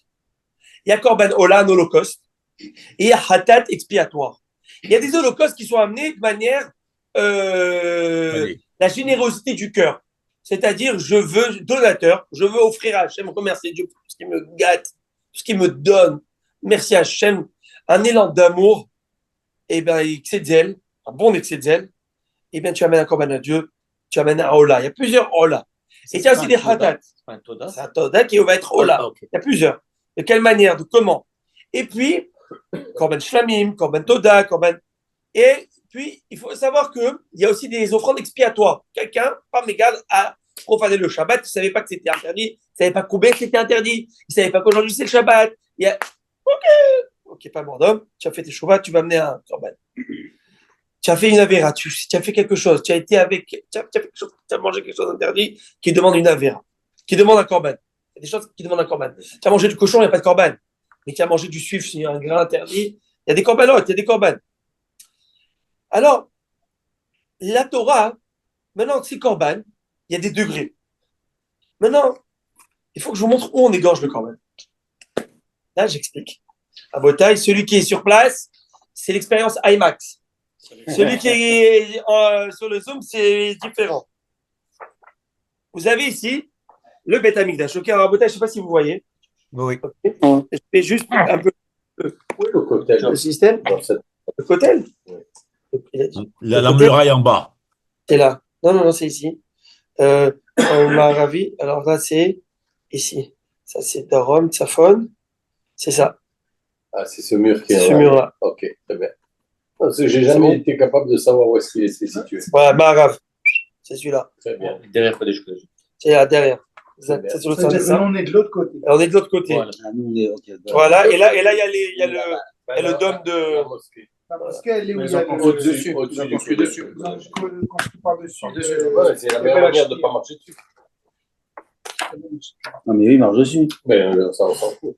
Il y a korban hola, un holocauste, et il y a hatat expiatoire. Il y a des holocaustes qui sont amenés de manière la générosité du cœur. C'est-à-dire, je veux offrir à Hachem, remercier Dieu pour tout ce qui me gâte, tout ce qui me donne. Merci à Hachem, un élan d'amour, et bien, excès de zèle, un bon excès de zèle, et bien, tu amènes un korban à Dieu, tu amènes un hola. Il y a plusieurs hola. Et il y a aussi des hatat. C'est un toda qui va être hola. Il y a plusieurs. De quelle manière, de comment. Et puis, korban shlamim, korban toda, korban. Et puis, il faut savoir qu'il y a aussi des offrandes expiatoires. Quelqu'un, par mégal, a profané le Shabbat, il ne savait pas que c'était interdit, il ne savait pas combien c'était interdit, il ne savait pas qu'aujourd'hui c'est le Shabbat. Ok, pas mort d'homme, tu as fait tes Shabbat, tu vas amener un korban. Tu as fait une avéra, tu as fait quelque chose, tu as mangé quelque chose d'interdit qui demande une avéra, qui demande un korban. Il y a des choses qui demandent un korban. Tu as mangé du cochon, il n'y a pas de korban. Mais tu as mangé du suif, c'est un grain interdit. Il y a des korbanotes, il y a des korban. Alors, la Torah, maintenant, c'est korban, il y a des degrés. Maintenant, il faut que je vous montre où on égorge le korban. Là, j'explique. À Botaï, celui qui est sur place, c'est l'expérience IMAX. Celui qui est sur le Zoom, c'est différent. Vous avez ici le Beth Amikdash. Ok, alors à Botaï, je ne sais pas si vous voyez. Oui. Okay. Je fais juste un peu le cocktail. Le système. Le cocktail. La muraille en bas. C'est là. Non, c'est ici. On m'a ravi. Alors là, c'est ici. Ça, c'est Darom, Tsafon. C'est ça. Ah, c'est ce mur qui est ce mur-là. Ok, très bien. Parce que j'ai jamais été capable de savoir où est-ce qu'il était situé. Voilà, Maharav. C'est celui-là. Très bien. Derrière Kodesh Kodesh. C'est là, derrière. Très bien. C'est sur le sein des seins. On est de l'autre côté. On est de l'autre côté. Voilà. Ah, nous, on est, ok, Voilà, et là, il y a le dôme de. La mosquée. Parce qu'elle est où Mais il y a ils ont le- Au-dessus, au-dessus. au-dessus. Quand tu parles dessus, Ouais, c'est la meilleure manière de ne pas marcher dessus. Non, mais oui, il marche dessus. Mais ça, on s'en fout.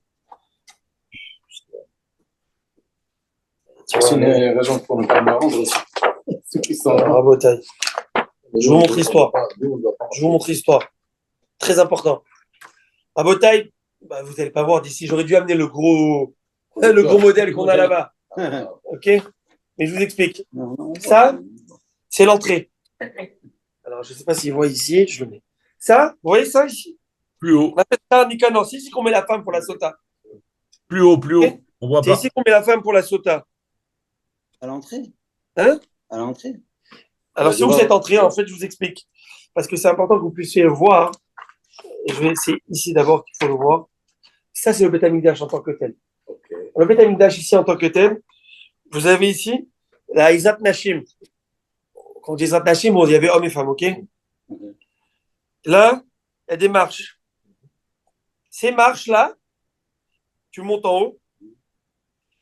C'est une raison pour ne pas me rendre aussi. Ceux qui sont là. Bravo, Taï. Je vous montre l'histoire. Nous, on doit pas. Je vous montre l'histoire. Très important. À Botaï, bah, vous n'allez pas voir d'ici. J'aurais dû amener le gros modèle qu'on a là-bas. OK? Mais je vous explique. Ça, c'est l'entrée. Alors, je ne sais pas s'ils voient ici. Je le mets. Ça, vous voyez ça ici? Plus haut, On appelle ça un Nicanor. C'est ici qu'on met la femme pour la sota. plus haut, plus haut. On voit C'est pas. ici qu'on met la femme pour la sota. À l'entrée. Hein? À l'entrée. Alors, c'est où cette entrée? En fait, je vous explique. Parce que c'est important que vous puissiez le voir. Et je vais essayer ici d'abord qu'il faut le voir. Ça, c'est le Beth Amikdash en tant que tel. Ok. Le Beth Amikdash ici en tant que tel, vous avez ici la Izat Nashim. Quand on dit Izat Nashim, il y avait hommes et femmes, ok? Là, il y a des marches. Ces marches-là, tu montes en haut.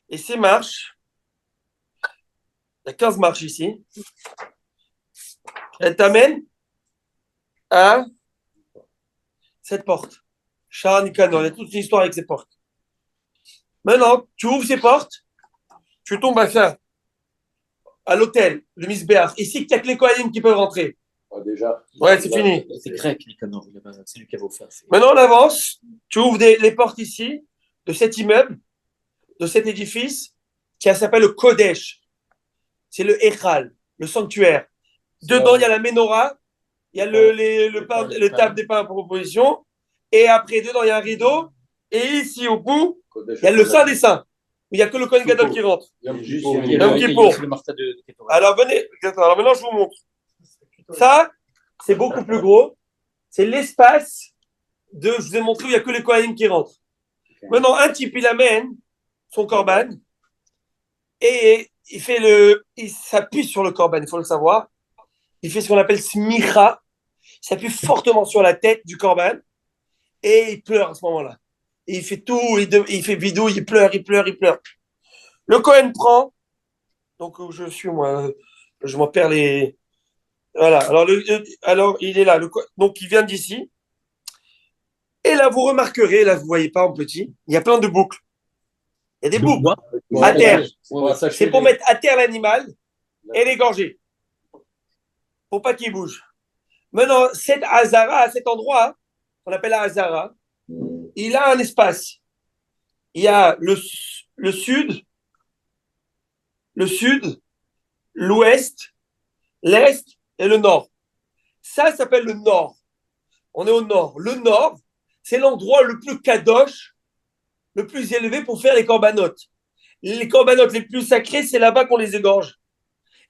Et ces marches, il y a 15 marches ici. Elles t'amènent à cette porte. Shara Nicanor, il y a toute une histoire avec ces portes. Maintenant, tu ouvres ces portes, tu tombes à ça, à l'hôtel, le Misbéach. Ici, il n'y a que les Kohanim qui peuvent rentrer. Ah, déjà. Ouais, c'est fini. C'est grec, Nicanor. C'est lui qui avait offert. Maintenant, on avance, tu ouvres les portes ici, de cet immeuble, de cet édifice, qui s'appelle le Kodesh. C'est le Echal, le sanctuaire. Dedans, il y a la menorah, il y a le table des pains pour proposition, et après, dedans, il y a un rideau, et ici, au bout, il y a le Saint des Saints, où il n'y a que le Kohen Gadol qui rentre. Yom Juste, Kippour. il y a Yom le- Kippour. il y a le Martha de Ketorah. Alors, venez, alors maintenant, je vous montre. Ça, c'est beaucoup plus gros. C'est l'espace de, je vous ai montré où il n'y a que les Kohanim qui rentrent. Maintenant, un type, il amène son korban, et il s'appuie sur le korban, il faut le savoir. Il fait ce qu'on appelle smicha. Il s'appuie fortement sur la tête du korban et il pleure à ce moment-là. Et il fait tout, il fait bidouille, il pleure. Le Kohen prend, donc où je suis moi, je m'en perds les. Voilà, alors il est là, donc il vient d'ici. Et là, vous remarquerez, là, vous voyez pas en petit, il y a plein de boucles. Il y a des boucles à terre. C'est pour mettre à terre l'animal et l'égorger. Pour pas qu'il bouge. Maintenant, cette Hazara, à cet endroit, qu'on appelle la Hazara, il a un espace. Il y a le sud, l'ouest, l'est et le nord. Ça s'appelle le nord. On est au nord. Le nord, c'est l'endroit le plus kadosh, le plus élevé pour faire les corbanotes. Les corbanotes les plus sacrés, c'est là-bas qu'on les égorge.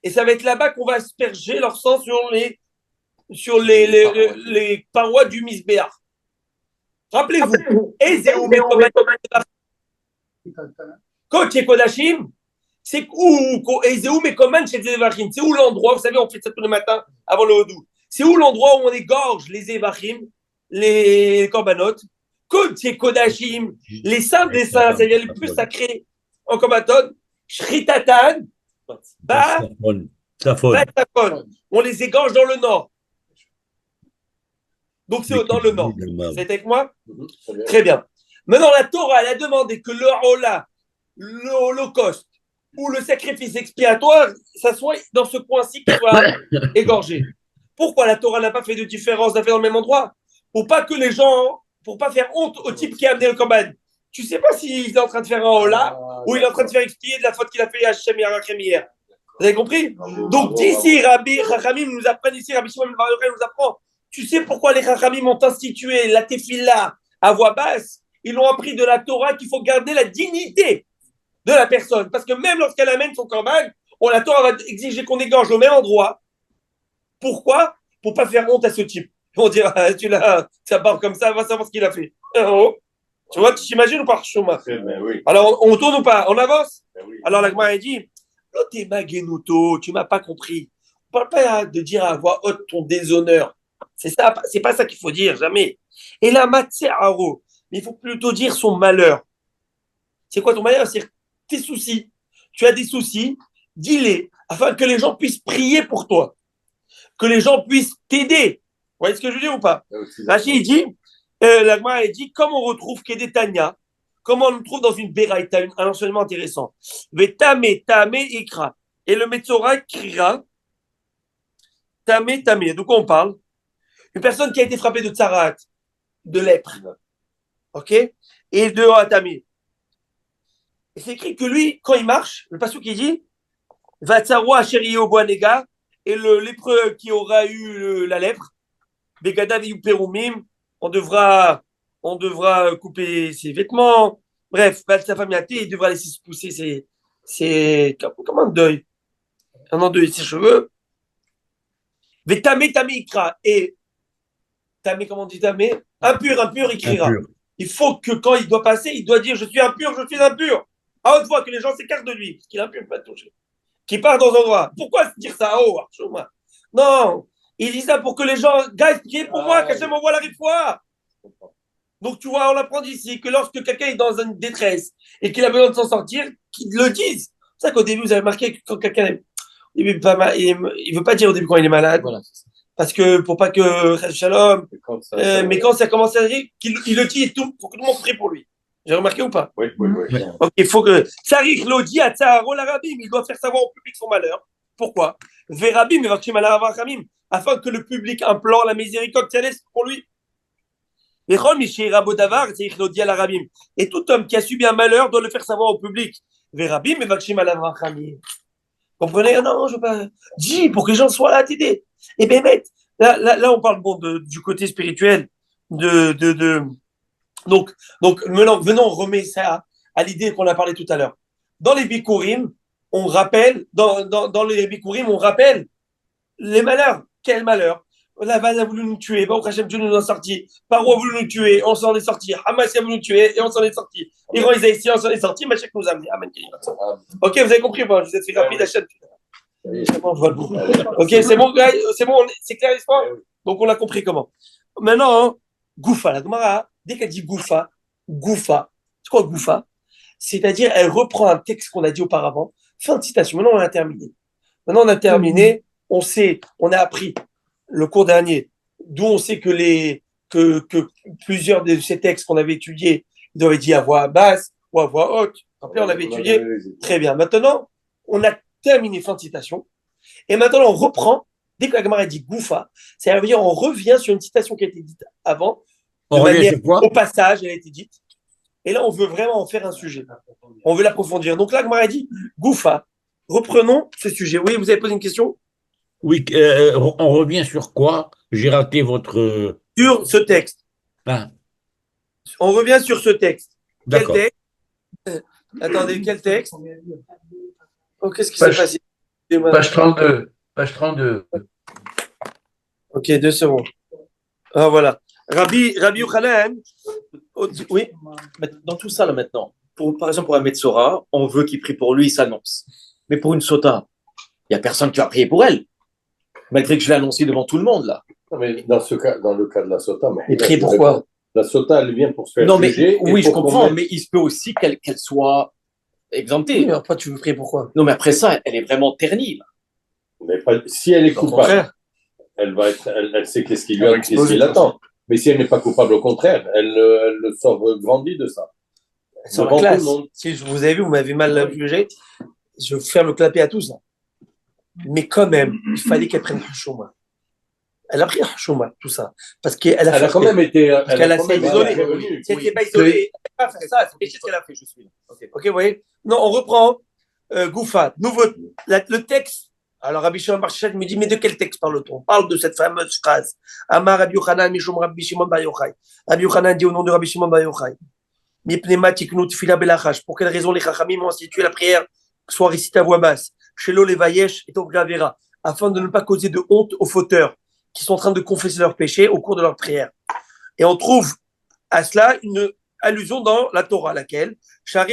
Et ça va être là-bas qu'on va asperger leur sang sur les parois du Misbéach. Rappelez-vous, Kodesh Kodashim, c'est où c'est où l'endroit, vous savez, on fait ça tous les matins avant le Hodou. C'est où l'endroit où on égorge les Evachim, les corbanotes. Kodesh Kodashim, les saints des saints, c'est-à-dire les plus sacrés en Kobaton, Shritatan, Batafon. On les égorge dans le nord. Donc c'est dans le nord. Vous êtes avec moi? Très bien. Maintenant, la Torah, elle a demandé que le Hola, l'Holocauste ou le sacrifice expiatoire, ça soit dans ce coin-ci qui soit égorgé. Pourquoi la Torah n'a pas fait de différence, n'a fait dans le même endroit? Pour pas que les gens, pour pas faire honte au type qui a amené le korban. Tu sais pas s'il est en train de faire un Hola ou il est en train de faire expier de la faute qu'il a fait à Hachem et à Rachem hier. Vous avez compris? Donc d'ici, Rabbi Chachamim nous apprend, ici Rabbi Shimon Bar Yochai nous apprend. Tu sais pourquoi les Chachamim ont institué la tefila à voix basse? Ils l'ont appris de la Torah qu'il faut garder la dignité de la personne. Parce que même lorsqu'elle amène son korban, la Torah va exiger qu'on égorge au même endroit. Pourquoi? Pour pas faire honte à ce type. On dira, ça part comme ça, va savoir ce qu'il a fait. Oh. Tu vois, tu t'imagines ou pas, Chouma? Oui. Alors, on tourne ou pas? On avance? Oui. Alors, la Gemara dit, Lotema Genuto, tu m'as pas compris. On parle pas de dire à voix haute ton déshonneur. C'est ça, c'est pas ça qu'il faut dire, jamais. Et là, Matsearo, mais il faut plutôt dire son malheur. C'est quoi ton malheur? C'est tes soucis. Tu as des soucis, dis-les, afin que les gens puissent prier pour toi, que les gens puissent t'aider. Vous voyez ce que je veux dire ou pas? Rachid, il dit, la Gemara, il dit, comme on retrouve Kedetania, comment on le trouve dans une Beraïta, un enseignement intéressant. Tame, tame, ikra. Et le Metzora criera, tame, tame. De quoi on parle? Une personne qui a été frappée de tsarat, de lèpre, ok? Et de atame. Et c'est écrit que lui, quand il marche, le pasteur qui dit, va tsarwa chéri au boanega, et le lépreux qui aura eu la lèpre, begadavi ou perumim, on devra couper ses vêtements. Bref, sa famille il devra laisser se pousser comme un deuil. Un endeuil ses cheveux. Tame, tame, ikra. Et tame, comment on dit tame? Impur, il criera. Impur. Il faut que quand il doit passer, il doit dire je suis impur. À haute voix, que les gens s'écartent de lui, parce qu'il est impur, il ne peut pas toucher. Qui part dans un endroit. Pourquoi dire ça à haut? Non, il dit ça pour que les gens, guys, priez pour moi, qu'Hachem m'envoie la réfoua. Donc, tu vois, on apprend ici que lorsque quelqu'un est dans une détresse et qu'il a besoin de s'en sortir, qu'il le dise. C'est ça qu'au début, vous avez remarqué que quand quelqu'un est, il ne veut pas dire au début quand il est malade. Voilà. Parce que, pour pas que, shalom, mais quand ça commence à dire, qu'il le dit et tout, pour que tout le monde prie pour lui. J'ai remarqué ou pas? Oui. Donc, il faut que, Tsarich Lodi à Tsaharo l'Arabim, il doit faire savoir au public son malheur. Pourquoi? Verabim, afin que le public implore la miséricorde céleste pour lui. Et tout homme qui a subi un malheur doit le faire savoir au public. Verabim, comprenez? Non, je veux pas. Dis pour que les gens soient là à t'aider. Et bien, là, on parle du côté spirituel. Donc, maintenant, venons, on remet ça à l'idée qu'on a parlé tout à l'heure. Dans les Bikurim, on rappelle, dans les Bikurim, on rappelle les malheurs. Quel malheur? Laval a voulu nous tuer, Baruch Hashem, Dieu nous en a sorti. Paro a voulu nous tuer, on s'en est sorti. Hamas a voulu nous tuer et on s'en est sorti. Iran, ils ici, on s'en est sorti. Machek nous a amené. Amen. Ok, vous avez compris, bon, je vous ai fait rapide, Hachem. Ok, c'est bon, c'est clair l'histoire? Donc, on a compris comment. Maintenant, Goufa, la Gemara, dès qu'elle dit Goufa, c'est quoi Goufa? C'est-à-dire, elle reprend un texte qu'on a dit auparavant. Fin de citation. Maintenant, on a terminé. On a appris le cours dernier, d'où on sait que plusieurs de ces textes qu'on avait étudiés, ils doivent être dit à voix basse ou à voix haute. Après, on avait étudié. Très bien. Maintenant, on a terminé fin de citation. Et maintenant, on reprend. Dès que la Gemara dit Goufa, ça veut dire on revient sur une citation qui a été dite avant. Au passage, elle a été dite. Et là, on veut vraiment en faire un sujet. On veut l'approfondir. Donc là, Gemara dit Goufa. Reprenons ce sujet. Oui, vous avez posé une question? Oui, on revient sur quoi? J'ai raté votre... Sur ce texte. Ah. On revient sur ce texte. D'accord. Quel texte? Attendez, quel texte? Oh, qu'est-ce qui s'est passé? Page 32. Ok, 2 secondes. Ah, voilà. Rabbi Yochanan. Oui. Dans tout ça, là, maintenant, par exemple, pour un Metzora, on veut qu'il prie pour lui, il s'annonce. Mais pour une Sota, il n'y a personne qui va prier pour elle. Malgré que je l'ai annoncé devant tout le monde, là. Non, mais dans le cas de la Sota, et prier pourquoi? La Sota, elle vient pour se faire juger. Oui, je comprends, mais il se peut aussi qu'elle soit exemptée. Oui, mais après, tu veux prier pourquoi? Non, mais après ça, elle est vraiment ternie, là. Mais si elle est coupable, elle sait qu'est-ce qui l'attend. Mais si elle n'est pas coupable, au contraire, elle le sort grandi de ça. Sur la classe. Si vous avez vu, vous m'avez mal jugé, je vais faire le clapet à tous. Là. Mais quand même, il fallait qu'elle prenne Hashouma. Elle a pris Hashouma, tout ça. Parce qu'elle a quand même été. Elle a s'est isolée. Si elle n'était pas isolée, elle n'a pas fait ça. C'est ce qu'elle a fait, je suis là. Ok, vous voyez? Non, on reprend. Goufa. Le texte. Alors, Rabbi Shimon Bar Yochai me dit, mais de quel texte parle-t-on? On parle de cette fameuse phrase. Amar Rabbi Yochanan, Mishum Rabbi Shimon Bar Yochai. Rabbi Yochanan dit au nom de Rabbi Shimon Bar Yochai. Mipnema tiknu tfila belachash. Pour quelle raison les Chachamim ont institué la prière soit récitée à voix basse? Shelo levayesh et Tovgavera. Afin de ne pas causer de honte aux fauteurs qui sont en train de confesser leurs péchés au cours de leur prière. Et on trouve à cela allusion dans la Torah, laquelle parce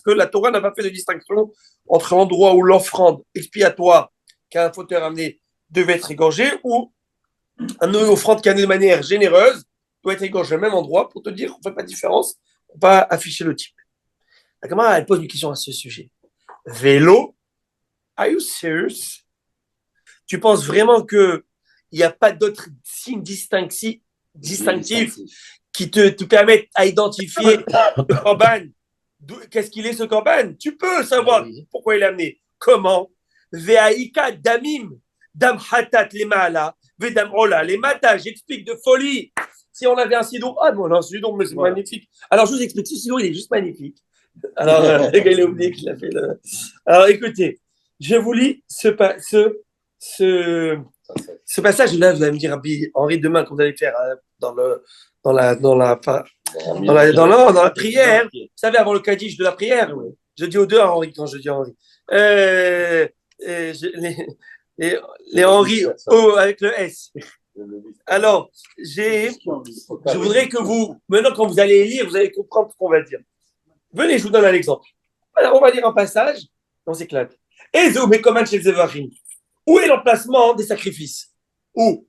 que la Torah n'a pas fait de distinction entre l'endroit où l'offrande expiatoire qu'un fauteur amené devait être égorgé ou un offrande qui a amené de manière généreuse doit être égorgé au même endroit pour te dire qu'on ne fait pas de différence, on va afficher le type. La Gemara, elle pose une question à ce sujet. Vélo, are you serious? Tu penses vraiment qu'il n'y a pas d'autres signes distinctifs qui te permettent à identifier le korban? Qu'est-ce qu'il est ce korban? Tu peux savoir pourquoi il est amené. Comment? Ve'aika damim, dam hatat lema'ala, vedam ola lemata. J'explique de folie. Si on avait un sidour, ah bon, non, sidour, mais c'est magnifique. Alors je vous explique, ce sidour, il est juste magnifique. Alors, le gars, il a oublié qu'il a fait le. Alors écoutez, je vous lis ce passage-là, vous allez me dire, Rabbi Henri, demain, quand vous allez faire dans la prière, vous savez, avant le Kaddish de la prière, je dis aux deux à Henri, quand je dis Henri. Les Henri O avec le S. Alors, je voudrais que vous, maintenant, quand vous allez lire, vous allez comprendre ce qu'on va dire. Venez, je vous donne un exemple. Alors, on va lire un passage, on s'éclate. Ezo mekoman shel zevarim. Où est l'emplacement des sacrifices? Où?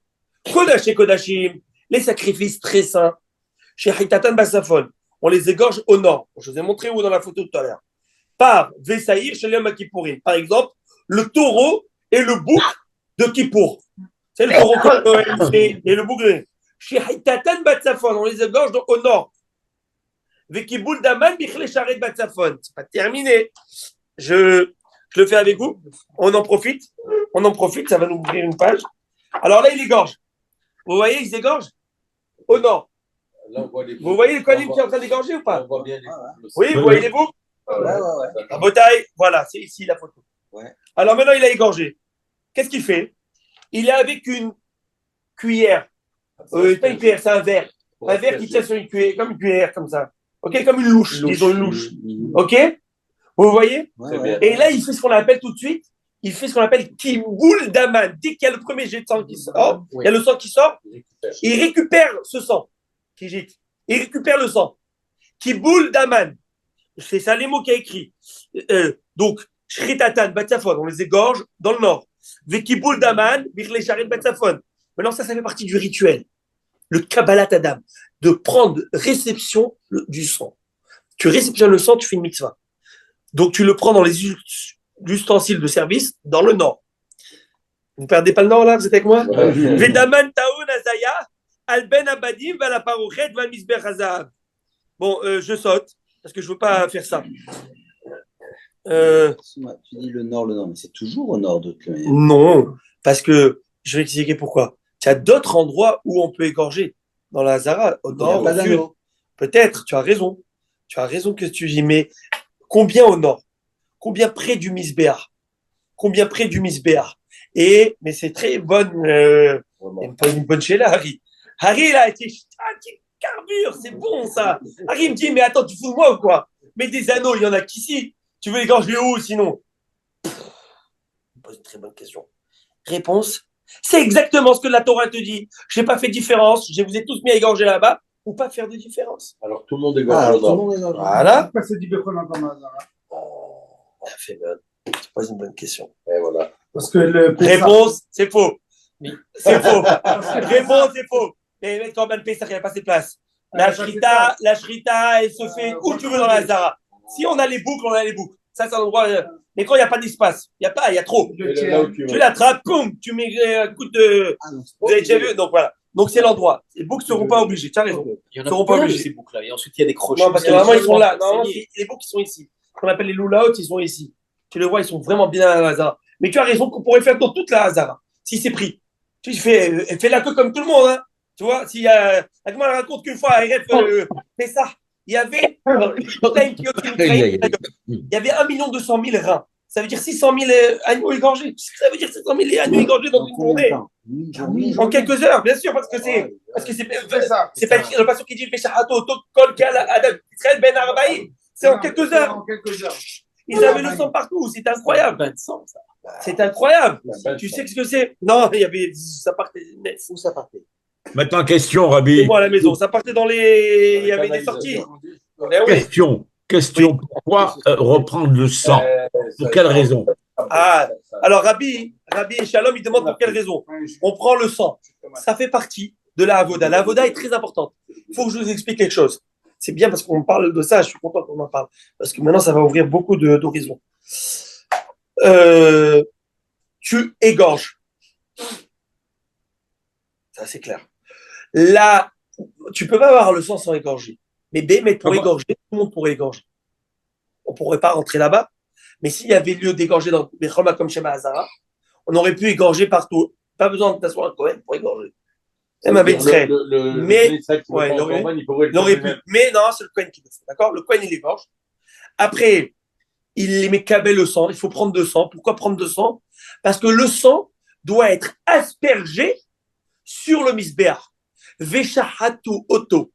Kodash et Kodashim, les sacrifices très saints. Chez Hitatan Basafon, on les égorge au nord. Je vous ai montré où dans la photo tout à l'heure. Par Vesaïr chez Yom Kippourim. Par exemple, le taureau et le bouc de Kippour. C'est le taureau et le bouc. Chez Hitatan Basafon, on les égorge donc au nord. Vekiboul Daman Bichle Sharet Basafon. C'est pas terminé. Je le fais avec vous. On en profite, ça va nous ouvrir une page. Alors là, il égorge. Vous voyez, il s'égorge au nord. Là, vous voyez le Kohanim qui est en train d'égorger ou pas? On voit bien oui, vous voyez les boucles? La bataille, voilà, c'est ici la photo. Ouais. Alors maintenant, il a égorgé. Qu'est-ce qu'il fait? Il est avec une cuillère. Pas une cuillère, c'est un verre. Un verre qui tient sur une cuillère, comme une cuillère, comme ça. Ok, comme une louche. Disons une louche. Ok? Vous voyez? Et là, il fait ce qu'on appelle tout de suite, il fait ce qu'on appelle Kiboul Daman. Dès qu'il y a le premier jet de sang qui sort, il y a le sang qui sort, il récupère ce sang qui gîte. Il récupère le sang. Kiboul Daman. C'est ça les mots qu'il a écrit. Donc, Shritatan, Batsafon, on les égorge dans le nord. Vekiboul Daman, Birle Sharet Batsafon. Maintenant, ça fait partie du rituel. Le Kabbalat Adam. De prendre réception du sang. Tu réceptionnes le sang, tu fais une mitzvah. Donc, tu le prends dans les ustensiles de service dans le nord. Vous ne perdez pas le nord, là? Vous êtes avec moi? Vedaman taoun azaya, alben abadim, valaparochet, valmisber hazav. Bon, je saute, parce que je ne veux pas faire ça. Tu dis le nord, mais c'est toujours au nord de toute manière. Non, parce que je vais expliquer pourquoi. Il y a d'autres endroits où on peut égorger. Dans la Hazara, au nord, au sud. Peut-être, tu as raison. Tu as raison que tu dis, mais combien au nord? Combien près du Misbéar? Combien près du Misbéar? Mais c'est très bonne, une bonne chez là, Harry. Harry, il a été carbure, c'est bon ça. Harry me dit, mais attends, tu fous de moi ou quoi? Mais des anneaux, il y en a qu'ici. Tu veux égorger où sinon? Pose une très bonne question. Réponse, c'est exactement ce que la Torah te dit. Je n'ai pas fait de différence. Je vous ai tous mis à égorger là-bas pour pas faire de différence. Alors tout le monde égorge. Voilà. Pourquoi c'est du bécon dans ton hasard? C'est pas une bonne question. Et voilà. Parce que le réponse, c'est faux. C'est faux. Réponse, c'est faux. Mais quand Ben Pessah, il n'y a pas assez de place. La shrita, elle se fait où tu veux dans la Hazara. Si on a les boucles, on a les boucles. Ça, c'est un endroit. Mais quand il n'y a pas d'espace, il y a trop. Tu l'attrapes, boum, tu mets un coup de. Vous avez déjà vu? Donc voilà. Donc c'est l'endroit. Les boucles ne seront pas obligées. Tu as raison. Il y en a seront pas obligées ces boucles-là. Et ensuite, il y a des crochets. Non, parce que normalement, ils sont là. Normalement, les boucles, ils sont ici. Ce qu'on appelle les loulaots, ils sont ici. Tu les vois, ils sont vraiment bien à la Hazara. Mais tu as raison qu'on pourrait faire dans toute la Hazara. Si c'est pris. Tu fais la queue comme tout le monde. Hein. Tu vois, s'il y a. Elle raconte qu'une fois, fait ça. Il y avait. Il y avait 1 200 000 reins. Ça veut dire 600 000 agneaux égorgés. Ça veut dire 600 000 agneaux égorgés dans une journée. En quelques heures, bien sûr, parce que c'est pas écrit dans le passage qui dit Israël ben Arbaï. C'est en quelques heures. Ils avaient le sang partout. C'est incroyable. C'est incroyable. Tu sais ce que c'est? Non, il y avait ça partait. Où ça partait? Maintenant, question, Rabbi. C'est moi à la maison. Ça partait dans les. Il y avait des sorties. Eh oui. Question. Pourquoi reprendre le sang? Pour quelle raison? Ah, alors Rabbi et Shalom, ils demandent pour quelle raison. On prend le sang. Ça fait partie de la Avoda. La Avoda est très importante. Il faut que je vous explique quelque chose. C'est bien parce qu'on parle de ça, je suis content qu'on en parle. Parce que maintenant, ça va ouvrir beaucoup d'horizons. Tu égorges. Ça, c'est clair. Là, tu peux pas avoir le sang sans égorger. Mais Bémet, pour égorger, tout le monde pourrait égorger. On pourrait pas rentrer là-bas. Mais s'il y avait lieu d'égorger dans Bechoma comme Shema Hazara, on aurait pu égorger partout. Pas besoin de t'asseoir un Cohen pour égorger. Même avec Israël. Mais, ouais, il aurait pu. Mais non, c'est le Cohen qui le fait. D'accord? Le Cohen, il égorge. Après, il met cabé le sang. Il faut prendre de sang. Pourquoi prendre de sang? Parce que le sang doit être aspergé sur le misbéach. Veshahatu oto.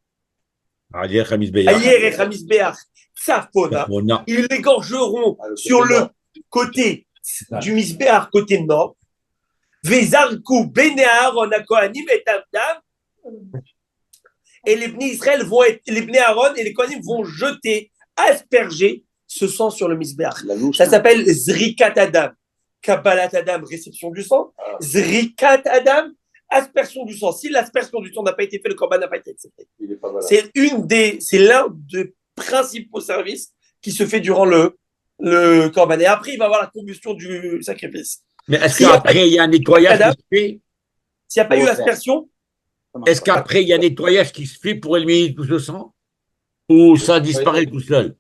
Ayer et Hamisbéach. Safona. Ils l'égorgeront sur le côté du misbéach, côté nord. Vezarku bene Aaron akohanim et Abdam. Et les Bnei Israël vont être, les Bnei Aaron et les Kohanim vont jeter, asperger ce sang sur le misbéach. Ça s'appelle Zrikat Adam. Kabbalat Adam, réception du sang. Zrikat Adam, aspersion du sang. Si l'aspersion du sang n'a pas été faite, le korban n'a pas été accepté. C'est l'un des principaux services qui se fait durant le korban. Et après, il va y avoir la combustion du sacrifice. Mais est-ce qu'après, il y a un nettoyage qui se fait? S'il n'y a pas eu aspersion? Est-ce qu'après, il y a un nettoyage qui se fait pour éliminer tout ce sang? Ou ça disparaît tout seul?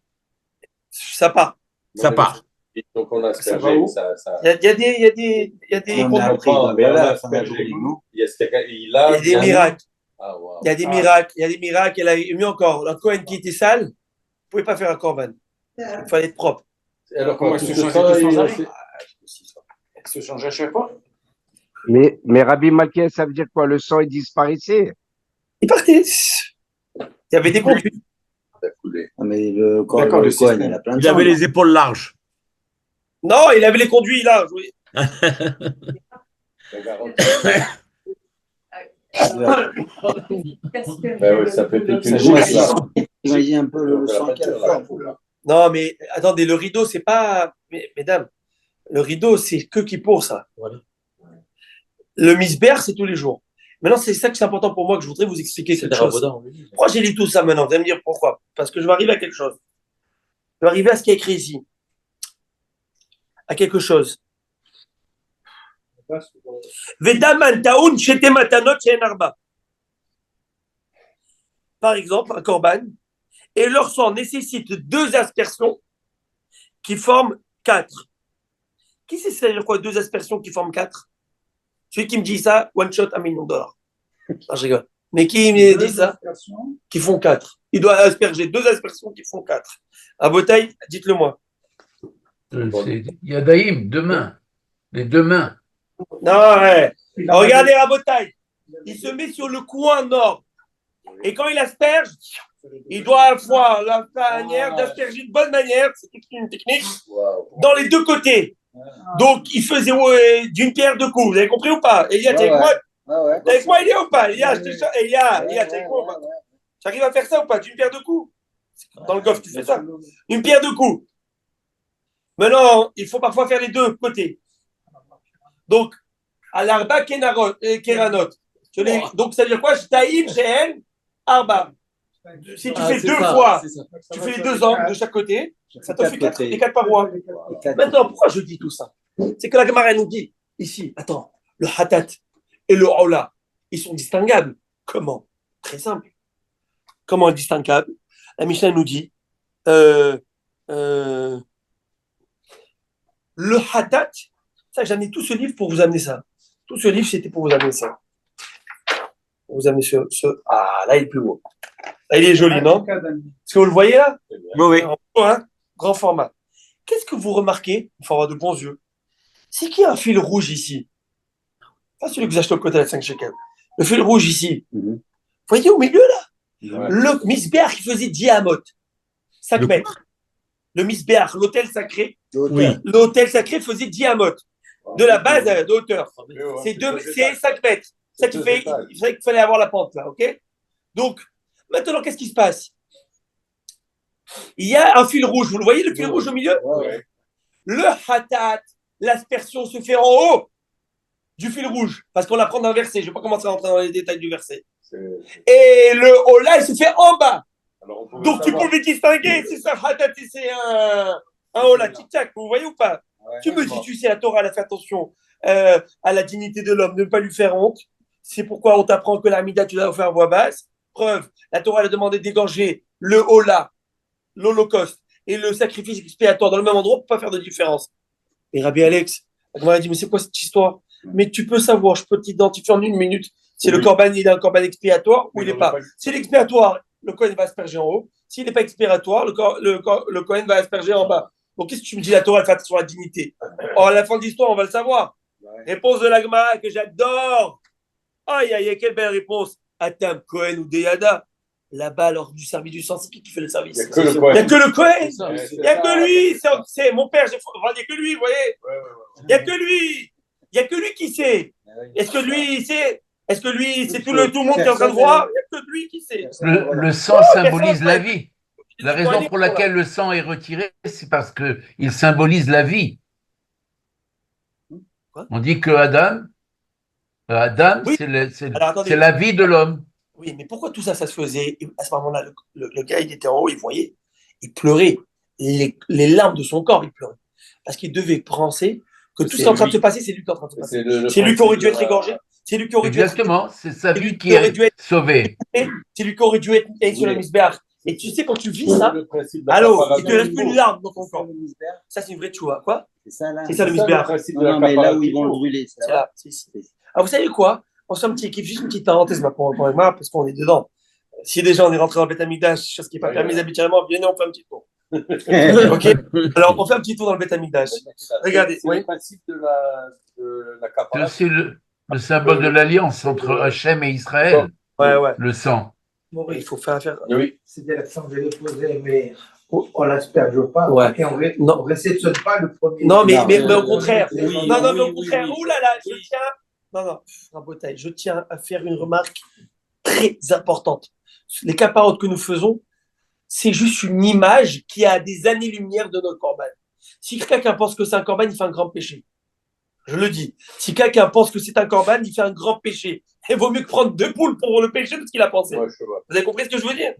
Ça part. Ça part. Donc on a aspergé, ça. Il y a des Il y a des miracles. Il y a des miracles. Il y a des miracles. Et mieux encore, un Cohen qui était sale, vous ne pouvez pas faire un korban. Il fallait être propre. Alors comment il se change à chaque fois? Mais Rabbi Malkiel, ça veut dire quoi? Le sang, il disparaissait? Il partait. Il y avait des conduits. Mais le Cohen, il a plein de Il avait les épaules larges. Non, il avait les conduits là. Oui. Ça fait toute une bouche là. Imagine un peu le sang qu'il a. Non, mais attendez, le rideau, c'est pas. Mesdames, le rideau, c'est que qui pour ça. Voilà. Le misbéach, c'est tous les jours. Maintenant, c'est ça que c'est important pour moi que je voudrais vous expliquer quelque chose. Pourquoi j'ai lu tout ça maintenant? Vous allez me dire pourquoi? Parce que je vais arriver à quelque chose. Je vais arriver à ce qui est écrit ici. À quelque chose. Par exemple, un korban, et leur sang nécessite 2 aspersions qui forment 4. Qui sait c'est-à-dire quoi 2 aspersions qui forment 4? Celui qui me dit ça, one shot, $1 million. Non, je rigole. Mais qui me dit ça? Qui font 4. Il doit asperger 2 aspersions qui font 4. À Botaï, dites-le moi. Yadaïm, 2 mains. Les 2 mains. Non, ouais. Regardez à Botaï. Il se met sur le coin nord. Et quand il asperge, il doit avoir la manière d'asperger de bonne manière. C'est une technique. Dans les 2 côtés. Donc, il faisait d'une pierre 2 coups. Vous avez compris ou pas? Elia, t'es avec moi? T'es avec moi, Elia, ou pas? Elia, t'es avec moi ou pas? J'arrive à faire ça ou pas? D'une pierre 2 coups? Dans le golf, tu fais ça. Une pierre 2 coups. Maintenant, il faut parfois faire les 2 côtés. Donc, à l'arba keranot. Donc, ça veut dire quoi? Taïm, Shehen, arba. Si tu fais 2 fois, tu fais les 2 angles de chaque côté, ça te fait les 4 parois. Maintenant, pourquoi je dis tout ça? C'est que la Gemara nous dit, ici, attends, le hatat et le aula, ils sont distinguables. Comment? Très simple. Comment distinguables? La Mishnah nous dit, le hatat, ça, j'ai amené tout ce livre pour vous amener ça. Tout ce livre, c'était pour vous amener ça. Pour vous amener Ah, là, il est plus beau. Là, il est joli, non? Est-ce que vous le voyez là? Oui. Grand format. Qu'est-ce que vous remarquez? Il faut avoir de bons yeux. C'est qu'il y a un fil rouge ici. Pas celui que vous achetez au côté à 5 shekels. Le fil rouge ici. Vous voyez au milieu là? Le misbéach, il faisait 10 amot. 5 mètres. Le misbéach, l'autel sacré. L'autel sacré faisait 10 amot. De la base de hauteur. C'est 5 mètres. ça qui fait, il qu'il fallait avoir la pente là, ok? Donc, maintenant, qu'est-ce qui se passe? Il y a un fil rouge, vous le voyez, le fil rouge au milieu? Le hatat, l'aspersion se fait en haut du fil rouge, parce qu'on apprend d'un verset. Je ne vais pas commencer à rentrer dans les détails du verset. Et le haut là, il se fait en bas. Donc tu pouvais distinguer si c'est un hatat et c'est un haut là, tic-tac, vous voyez ou pas? Tu me dis, tu sais, la Torah, elle a fait attention à la dignité de l'homme, ne pas lui faire honte. C'est pourquoi on t'apprend que l'amida, tu dois faire voix basse. Preuve, la Torah, elle a demandé d'égorger le haut là, l'Holocauste, et le sacrifice expiatoire dans le même endroit pour pas faire de différence. Et Rabbi Alex, on m'a dit, mais c'est quoi cette histoire? Mais tu peux savoir, je peux t'identifier en 1 minute si le corban, il a un corban expiatoire ou il n'est pas. Si l'expiatoire, le Kohen va asperger en haut. S'il n'est pas expiratoire, le Kohen va asperger en bas. Donc qu'est-ce que tu me dis, la Torah, elle fait attention à la dignité? À la fin de l'histoire, on va le savoir. Réponse de l'Agma que j'adore. Aïe, aïe, aïe, quelle belle réponse. Atam, Kohen ou Deyada. Là-bas, lors du service du sang, c'est qui fait le service? Il n'y a que le Kohen. Il n'y a que lui. C'est mon père. Il n'y a que lui, vous voyez. Il n'y a que lui. Il n'y a que lui qui sait. Est-ce que lui sait? Est-ce que lui, c'est tout le monde qui est en train de voir? Il n'y a que lui qui sait. Le sang symbolise la vie. La raison pour laquelle le sang est retiré, c'est parce qu'il symbolise la vie. On dit que Adam, oui. c'est la vie de l'homme. Oui, mais pourquoi tout ça, ça se faisait? À ce moment-là, le gars, il était en haut, il voyait, il pleurait. Les larmes de son corps, il pleurait. Parce qu'il devait penser que tout ce qui est en train de se passer, c'est lui qui est en train de se passer. C'est lui qui aurait dû être égorgé. C'est lui qui aurait dû être... Exactement, c'est sa vie qui est sauvée. C'est lui qui aurait dû être sur le misbéach. Et tu sais, quand tu vis ça, alors, il te reste une larme dans ton corps. Ça, c'est une vraie tchoua. Quoi? C'est ça le misbéach. Non, mais là où ils vont le brûler, c'est là. Alors, vous savez quoi? On se fait un petit équipe, juste une petite parenthèse maintenant, parce qu'on est dedans. Si déjà on est rentré dans le Beth Amikdash, chose qui n'est pas permise habituellement, bien on fait un petit tour. Ok? Alors, on fait un petit tour dans le Beth Amikdash. Regardez. C'est le principe de la capara. C'est le symbole de l'alliance entre Hachem et Israël. Ouais. Le sang. Bon, il faut faire. Oui. C'était l'accent que j'allais poser, mais on ne l'asperge pas. Ouais. Et on ne réceptionne pas le premier. Non, mais au contraire. Non, mais au contraire. Ouh là là, je tiens. Non, Rabotai, je tiens à faire une remarque très importante. Les caparottes que nous faisons, c'est juste une image qui a des années-lumière de notre corban. Si quelqu'un pense que c'est un corban, il fait un grand péché. Je le dis. Si quelqu'un pense que c'est un corban, il fait un grand péché. Il vaut mieux que prendre 2 poules pour le péché de ce qu'il a pensé. Ouais, vous avez compris ce que je veux dire?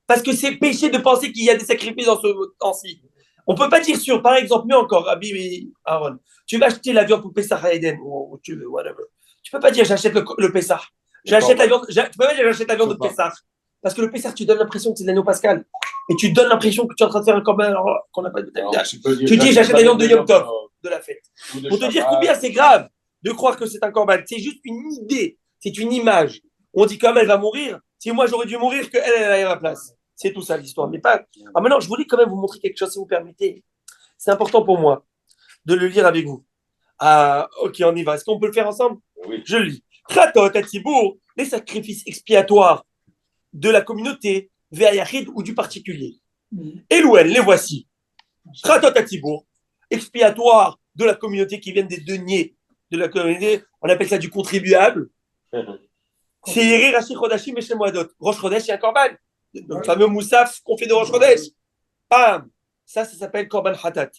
Parce que c'est péché de penser qu'il y a des sacrifices dans ce temps-ci. On ne peut pas dire sûr. Par exemple, mieux encore, Rabbi et Aaron, tu vas acheter la viande pour Pessah à Eden, ou tu veux, whatever. Tu ne peux pas dire j'achète le Pessah. J'achète la viande, tu peux pas dire j'achète la viande de Pessah. Parce que le Pessah, tu donnes l'impression que c'est de l'agneau pascal. Et tu donnes l'impression que tu es en train de faire un corban alors qu'on n'a pas de tamidash. Tu dis j'achète la viande de Yom Tov, de la fête. Pour te dire combien c'est grave de croire que c'est un corban. C'est juste une idée, c'est une image. On dit comme elle va mourir, si moi j'aurais dû mourir, qu'elle aille à ma place. C'est tout ça l'histoire. Mais pas. Alors maintenant, je voulais quand même vous montrer quelque chose, si vous permettez. C'est important pour moi de le lire avec vous. Ah, ok, on y va. Est-ce qu'on peut le faire ensemble? Oui. Je lis. Kratot Atibour, les sacrifices expiatoires de la communauté, Ve'ayachid ou du particulier. Elouel, les voici. Kratot Atibour, expiatoire de la communauté qui viennent des deniers de la communauté, on appelle ça du contribuable. C'est Yeri Rashi Chodashim et Shemoadot. Rosh Chodesh, c'est un korban. Le fameux Moussaf qu'on fait de Rosh Chodesh. Bam! Ça s'appelle Korban Hatat.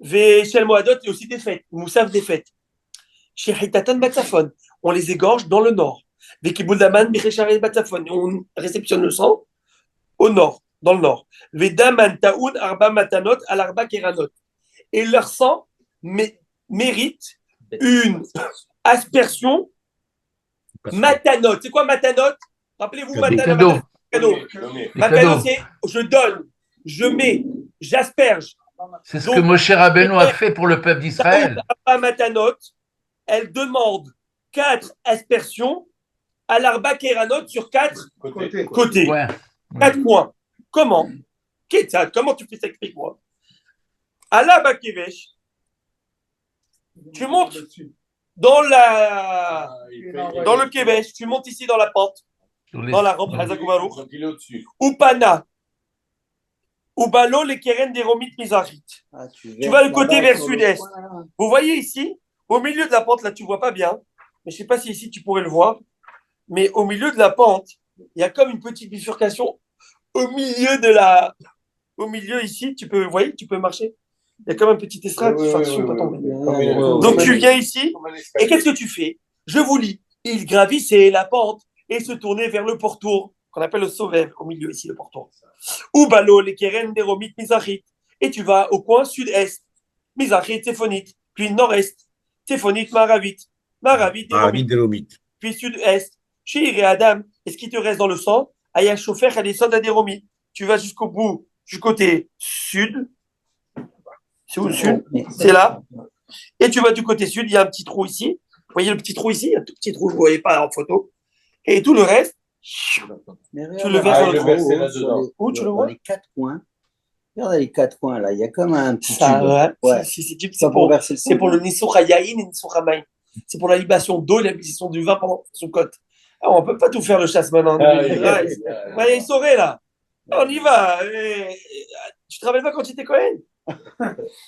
Shel Moadot, il y a aussi des fêtes. Moussaf des fêtes. Chez Hitatan Batsafon, on les égorge dans le nord. Vekibul Daman, Bichecharel Batsafon, on réceptionne le sang au nord, dans le nord. Vedaman Taoun, Arba Matanot, Al Arba Keranot. Et leur sang mérite une aspersion matanot. C'est quoi matanot? Rappelez-vous matanot. Matanot, c'est je donne, je mets, j'asperge. C'est ce que Moshe Rabbeinu a fait pour le peuple d'Israël. Matanot, elle demande 4 aspersions à l'arba kéranot sur 4 côtés. Ouais. 4 points. Comment? Comment tu fais ça? Explique-moi. À l'arba kevesh, tu montes dans le kevesh, tu montes ici dans la pente, dans la rampe, ou pana, ou balo les keren des romites mizrachit. Tu vas le côté vers sud-est. Vous voyez ici, au milieu de la pente, là, tu vois pas bien. mais je ne sais pas si ici tu pourrais le voir, mais au milieu de la pente, il y a comme une petite bifurcation au milieu ici, vous voyez, tu peux marcher. Il y a comme un petit estrade, attention, pas tomber. Donc tu viens ici, et qu'est-ce que tu fais? Je vous lis. Il gravissait la pente et se tournait vers le pourtour, qu'on appelle le Sovev, au milieu ici, le pourtour. Ou balo, les keren des romites mizrachit. Et tu vas au coin sud-est, mizrachit, téphonite, puis nord-est, téphonite, maravite, maravite, Maravite des Lomites. puis sud-est, chez et Adam. Et ce qui te reste dans le sang, Aya Chofer, elle est sonde des romites. Tu vas jusqu'au bout, du côté sud. C'est où le sud? C'est là. Et tu vas du côté sud, il y a un petit trou ici. Vous voyez le petit trou ici? Un tout petit trou, vous ne voyez pas en photo. Et tout le reste, tu le verses dans le trou. Où tu le vois? Dans les 4 coins. Regarde les 4 coins là, il y a comme un petit tube. Ouais. C'est pour le Nissoura Yahin et Nissoura Maïn. C'est pour la libation d'eau et la libation du vin pendant son côte. Ah, on ne peut pas tout faire le chasse maintenant. Il saurait là. On y va. Tu te rappelles pas quand tu étais Cohen?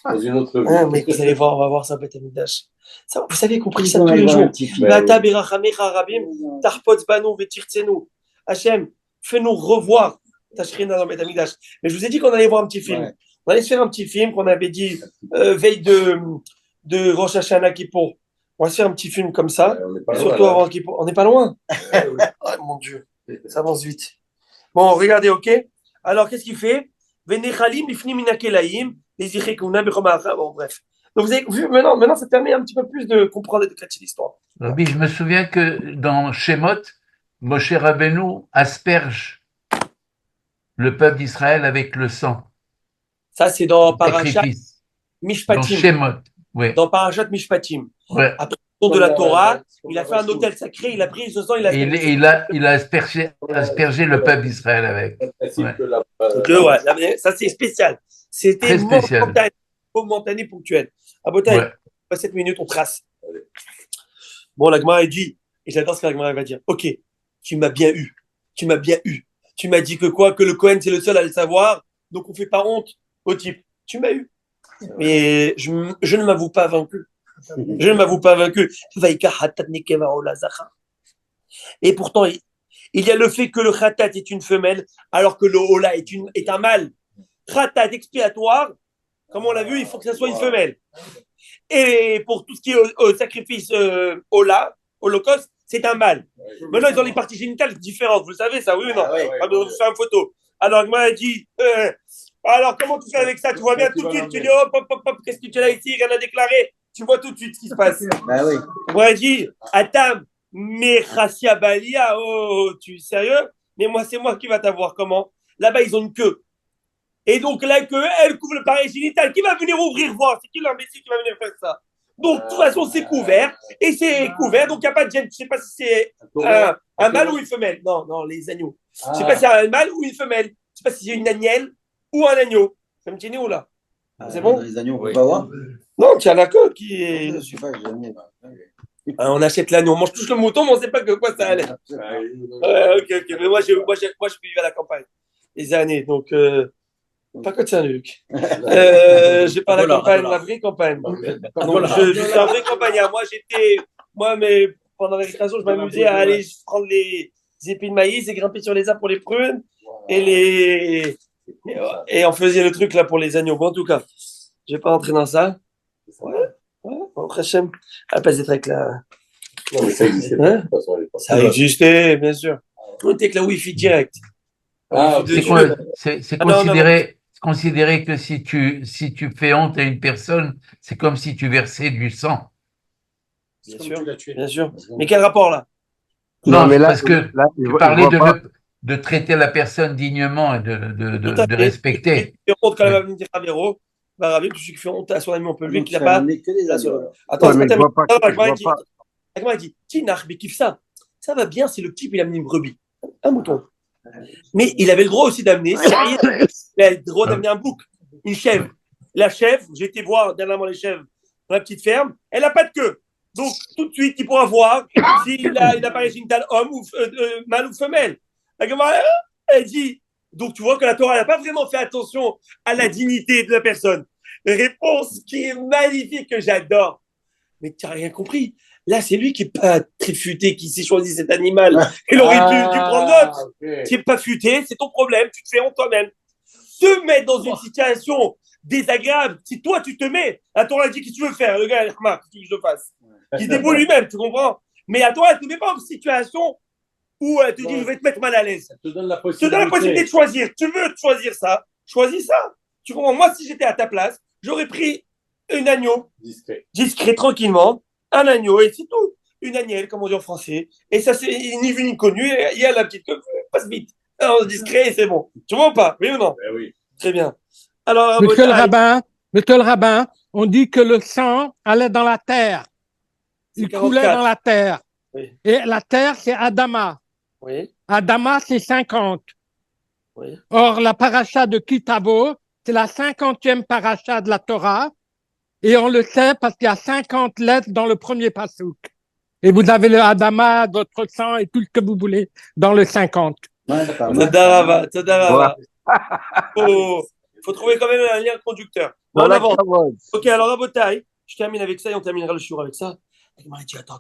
Dans une autre vie. Mais vous allez voir, on va voir ça, Beth Amidash. Vous savez qu'on prie ça tous les jours. Hachem, fais-nous revoir ta shrina dans Beth Amidash. Mais je vous ai dit qu'on allait voir un petit film. Ouais. On allait se faire un petit film qu'on avait dit veille de Rosh Hashanah Kippour. On va se faire un petit film comme ça. Surtout avant Kippour. On n'est pas loin. Oh mon Dieu, ça avance vite. Bon, regardez, ok. Alors, qu'est-ce qu'il fait? Bon, bref. Donc, vous avez vu, maintenant, ça permet un petit peu plus de comprendre et de catcher l'histoire. Rabbi, je me souviens que dans Shemot, Moshe Rabbeinu asperge le peuple d'Israël avec le sang. Ça, c'est dans Parashat Mishpatim. Dans Shemot, oui. Dans Parashat Mishpatim. Ouais. Après le de la Torah, il a fait un autel sacré, il a pris ce sang, il a aspergé le peuple d'Israël avec. Ouais. Ça, c'est spécial. C'était momentané, ponctuel. À Botaï, 7 minutes, on trace. Bon, la Gemara, elle dit, et j'adore ce que la Gemara va dire. Ok, tu m'as bien eu. Tu m'as dit que quoi? Que le Cohen, c'est le seul à le savoir. Donc, on fait pas honte au type. Tu m'as eu. Mais je ne m'avoue pas vaincu. Et pourtant, il y a le fait que le khatat est une femelle, alors que le hola est un mâle. Khatat expiatoire, comme on l'a vu, il faut que ça soit une femelle. Et pour tout ce qui est au sacrifice hola, holocauste, c'est un mâle. Maintenant, ils ont les parties génitales différentes. Vous le savez, ça, oui ou non? On fait une photo. Alors, moi, elle dit, alors, comment tu fais avec ça? Tu vois bien tout de suite. Tu dis, hop, qu'est-ce que tu as ici? Rien à déclarer. Tu vois tout de suite ce qui se passe. Moi, elle dit, Atam, Mechassia Balia, tu es sérieux? Mais moi, c'est moi qui va t'avoir. Comment? Là-bas, ils ont une queue. Et donc, la queue, elle couvre le pareil génital. Qui va venir ouvrir voir? C'est qui l'imbécile qui va venir faire ça? Donc, de toute façon, c'est couvert. Et c'est couvert. Donc, il n'y a pas de gêne. Je ne sais pas si c'est un mâle ou une femelle. Non, les agneaux. Je ne sais pas si c'est un mâle ou une femelle. Je ne sais pas si c'est une agnelle ou un agneau. Ça me tient où là? C'est bon? Les agneaux, on peut pas voir? Non, tu as la queue qui est. On achète l'agneau, on mange tous le mouton, mais on ne sait pas que quoi ça allait. Ok. Mais moi, je vivais à la campagne des années, donc pas que de Saint-Luc. J'ai pas la campagne, la vraie campagne. Donc, je suis un vrai campagnard. Mais pendant la récréation, je m'amusais à aller prendre les épis de maïs et grimper sur les arbres pour les prunes et on faisait le truc là pour les agneaux. Bon, en tout cas, je vais pas rentrer dans ça. Hachem, elle passe des trucs là. Non, mais ça existait pas. De toute façon, ça existait, bien sûr. On était avec la Wi-Fi direct. C'est considéré que si tu fais honte à une personne, c'est comme si tu versais du sang. Bien sûr. Mais quel rapport là? Non, mais là, parce que tu parlais de traiter la personne dignement et de respecter. Et honte quand elle va venir à Véro. Rabbi, tout celui qui fait honte à son ami, on peut lui qu'il n'a pas. Attends, dit, Tinach, mais kiffe ça. Ça va bien si le type, il a amené une brebis, un mouton. Mais il avait le droit aussi d'amener, il avait le droit d'amener un bouc, une chèvre. La chèvre, j'ai été voir dernièrement les chèvres dans la petite ferme, elle n'a pas de queue. Donc, tout de suite, il pourra voir s'il a une appareil génital homme ou mâle ou femelle. Elle dit, donc tu vois que la Torah n'a pas vraiment fait attention à la dignité de la personne. Réponse qui est magnifique, que j'adore. Mais tu n'as rien compris. Là, c'est lui qui n'est pas très futé, qui s'est choisi cet animal. Il aurait dû prendre l'autre. Tu n'es pas futé, c'est ton problème. Tu te fais honte toi-même. Te mettre dans une situation désagréable, si toi tu te mets, à toi, on a dit qu'est-ce que tu veux faire, le gars, il remarque, qu'est-ce que je le fasse. Qui se débrouille lui-même, tu comprends? Mais à toi, elle ne te met pas en situation où elle te dit, je vais te mettre mal à l'aise. Je te donne la Je te donne la possibilité de choisir. Tu veux choisir ça, choisis ça. Tu comprends? Moi, si j'étais à ta place, j'aurais pris un agneau. Discret, tranquillement. Un agneau, et c'est tout. Une agnelle, comme on dit en français. Et ça, c'est ni vu ni connu. Il y a la petite queue, passe vite. Alors, discret, c'est bon. Tu vois ou pas? Oui ou non? Oui. Très bien. Alors, Monsieur le rabbin, on dit que le sang allait dans la terre. Il coulait dans la terre. Oui. Et la terre, c'est Adama. Oui. Adama, c'est 50. Oui. Or, la paracha de Kitavo, c'est la 50e paracha de la Torah. Et on le sait parce qu'il y a 50 lettres dans le premier passouk. Et vous avez le Adama, votre sang et tout ce que vous voulez dans le 50. Tadarava. Faut trouver quand même un lien conducteur. Dans En la avant. kavod. Ok, alors à Botaï, je termine avec ça et on terminera le jour avec ça. Il m'a dit, attends.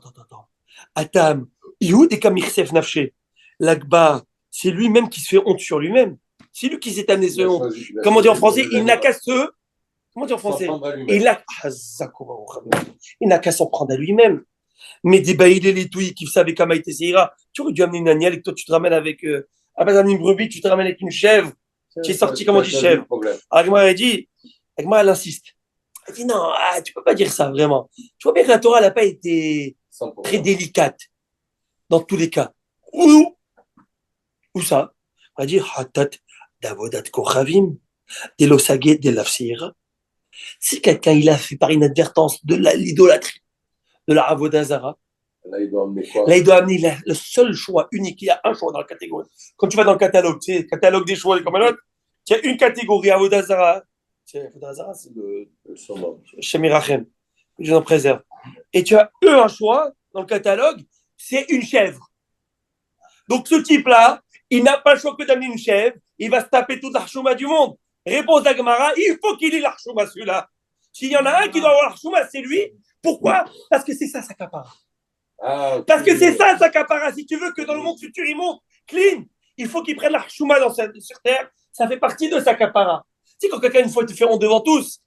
Atam, Youd et Kamirsef Nafché. L'Akba, c'est lui-même qui se fait honte sur lui-même. C'est lui qui s'est amené ce honte. Comment on dit en français? Il n'a qu'à se. Comment on dit en français? Il n'a qu'à s'en prendre à lui-même. Mais des baïlés, les touilles qui savent comment il t'essayera. Tu aurais dû amener une agnelle et que toi tu te ramènes avec. À base d'amener une brebis, tu te ramènes avec une chèvre. Qui est sortie, comment on dit chèvre. Alors, elle dit, elle insiste. Elle dit non, tu peux pas dire ça, vraiment. Tu vois bien que la Torah n'a pas été très délicate dans tous les cas. Où ça? On va dire, hatat davodat kochavim, delosagé de l'afsir. Si quelqu'un, il a fait par inadvertance de l'idolâtrie, de la avodazara, là, il doit amener quoi? Là, il doit amener le seul choix unique. Il y a un choix dans la catégorie. Quand tu vas dans le catalogue, tu sais, le catalogue des choix, comme un autre, il y a une catégorie, Avodazara. Avodazara, c'est le Shemirachem. Que Dieu en préserve. Et tu as un choix dans le catalogue, c'est une chèvre. Donc, ce type-là, il n'a pas le choix que d'amener une chèvre. Il va se taper toute l'archouma du monde. Réponse d'Agmara, il faut qu'il ait l'archouma, celui-là. S'il y en a un qui doit avoir l'archouma, c'est lui. Pourquoi? Parce que c'est ça, sa capara. Parce que c'est ça, sa capara. Si tu veux que dans le monde futur, il monte clean, il faut qu'il prenne l'archouma sur terre. Ça fait partie de sa capara. Si quand quelqu'un, une fois, te fait honte devant tous,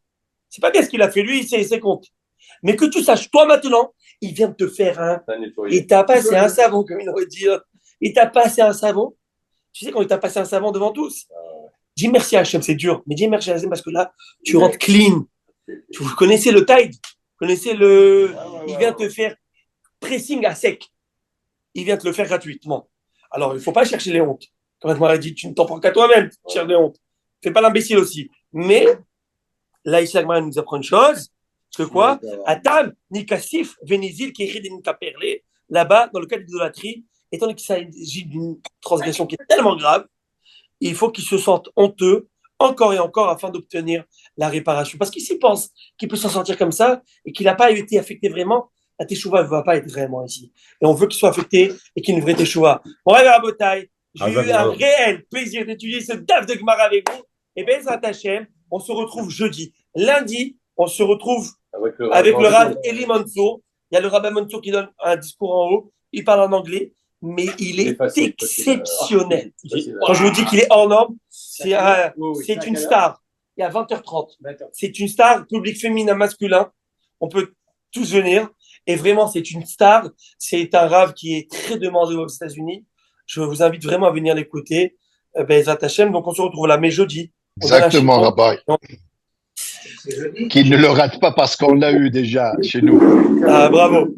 c'est pas bien ce qu'il a fait, lui, c'est compte. Mais que tu saches, toi, maintenant, il vient de te faire un. Il t'a passé un savon, comme il aurait dit. Il t'a passé un savon. Tu sais, quand il t'a passé un savon devant tous, dis merci à Hachem, c'est dur. Mais dis merci à Hachem parce que là, tu rentres clean. Vous connaissez le Tide. Vous connaissez le. Il vient te faire pressing à sec. Il vient te le faire gratuitement. Alors, il ne faut pas chercher les hontes. Comme je m'aurais dit, tu ne t'en prends qu'à toi-même, tu cherches des hontes. Fais pas l'imbécile aussi. Mais, là, ici, Agmara nous apprend une chose. Que quoi? Atam, Nikassif, Vénézil, qui écrit des Nikaperlé, là-bas, dans le cas de l'idolâtrie, étant donné qu'il s'agit d'une transgression qui est tellement grave, il faut qu'il se sente honteux encore et encore afin d'obtenir la réparation. Parce qu'il s'y pense qu'il peut s'en sortir comme ça et qu'il n'a pas été affecté vraiment. La teshuva ne va pas être vraiment ici. Et on veut qu'il soit affecté et qu'il y ait une vraie teshuva. Bon, à Botaï, j'ai eu un réel plaisir d'étudier ce daf de Gemara avec vous. Et bien, Hashem, on se retrouve jeudi. Lundi, on se retrouve avec le Rav Eli Mansour. Il y a le Rav Mansour qui donne un discours en haut. Il parle en anglais, mais il est exceptionnel. Quand je vous dis qu'il est hors norme, c'est une star. Il y a 20h30. C'est une star, public féminin, masculin. On peut tous venir. Et vraiment, c'est une star. C'est un Rav qui est très demandé aux États-Unis. Je vous invite vraiment à venir l'écouter. Bezrat Hashem. Donc, on se retrouve là, mais jeudi. Exactement, Rabbi. Qu'il ne le rate pas parce qu'on l'a eu déjà chez nous. Ah, bravo.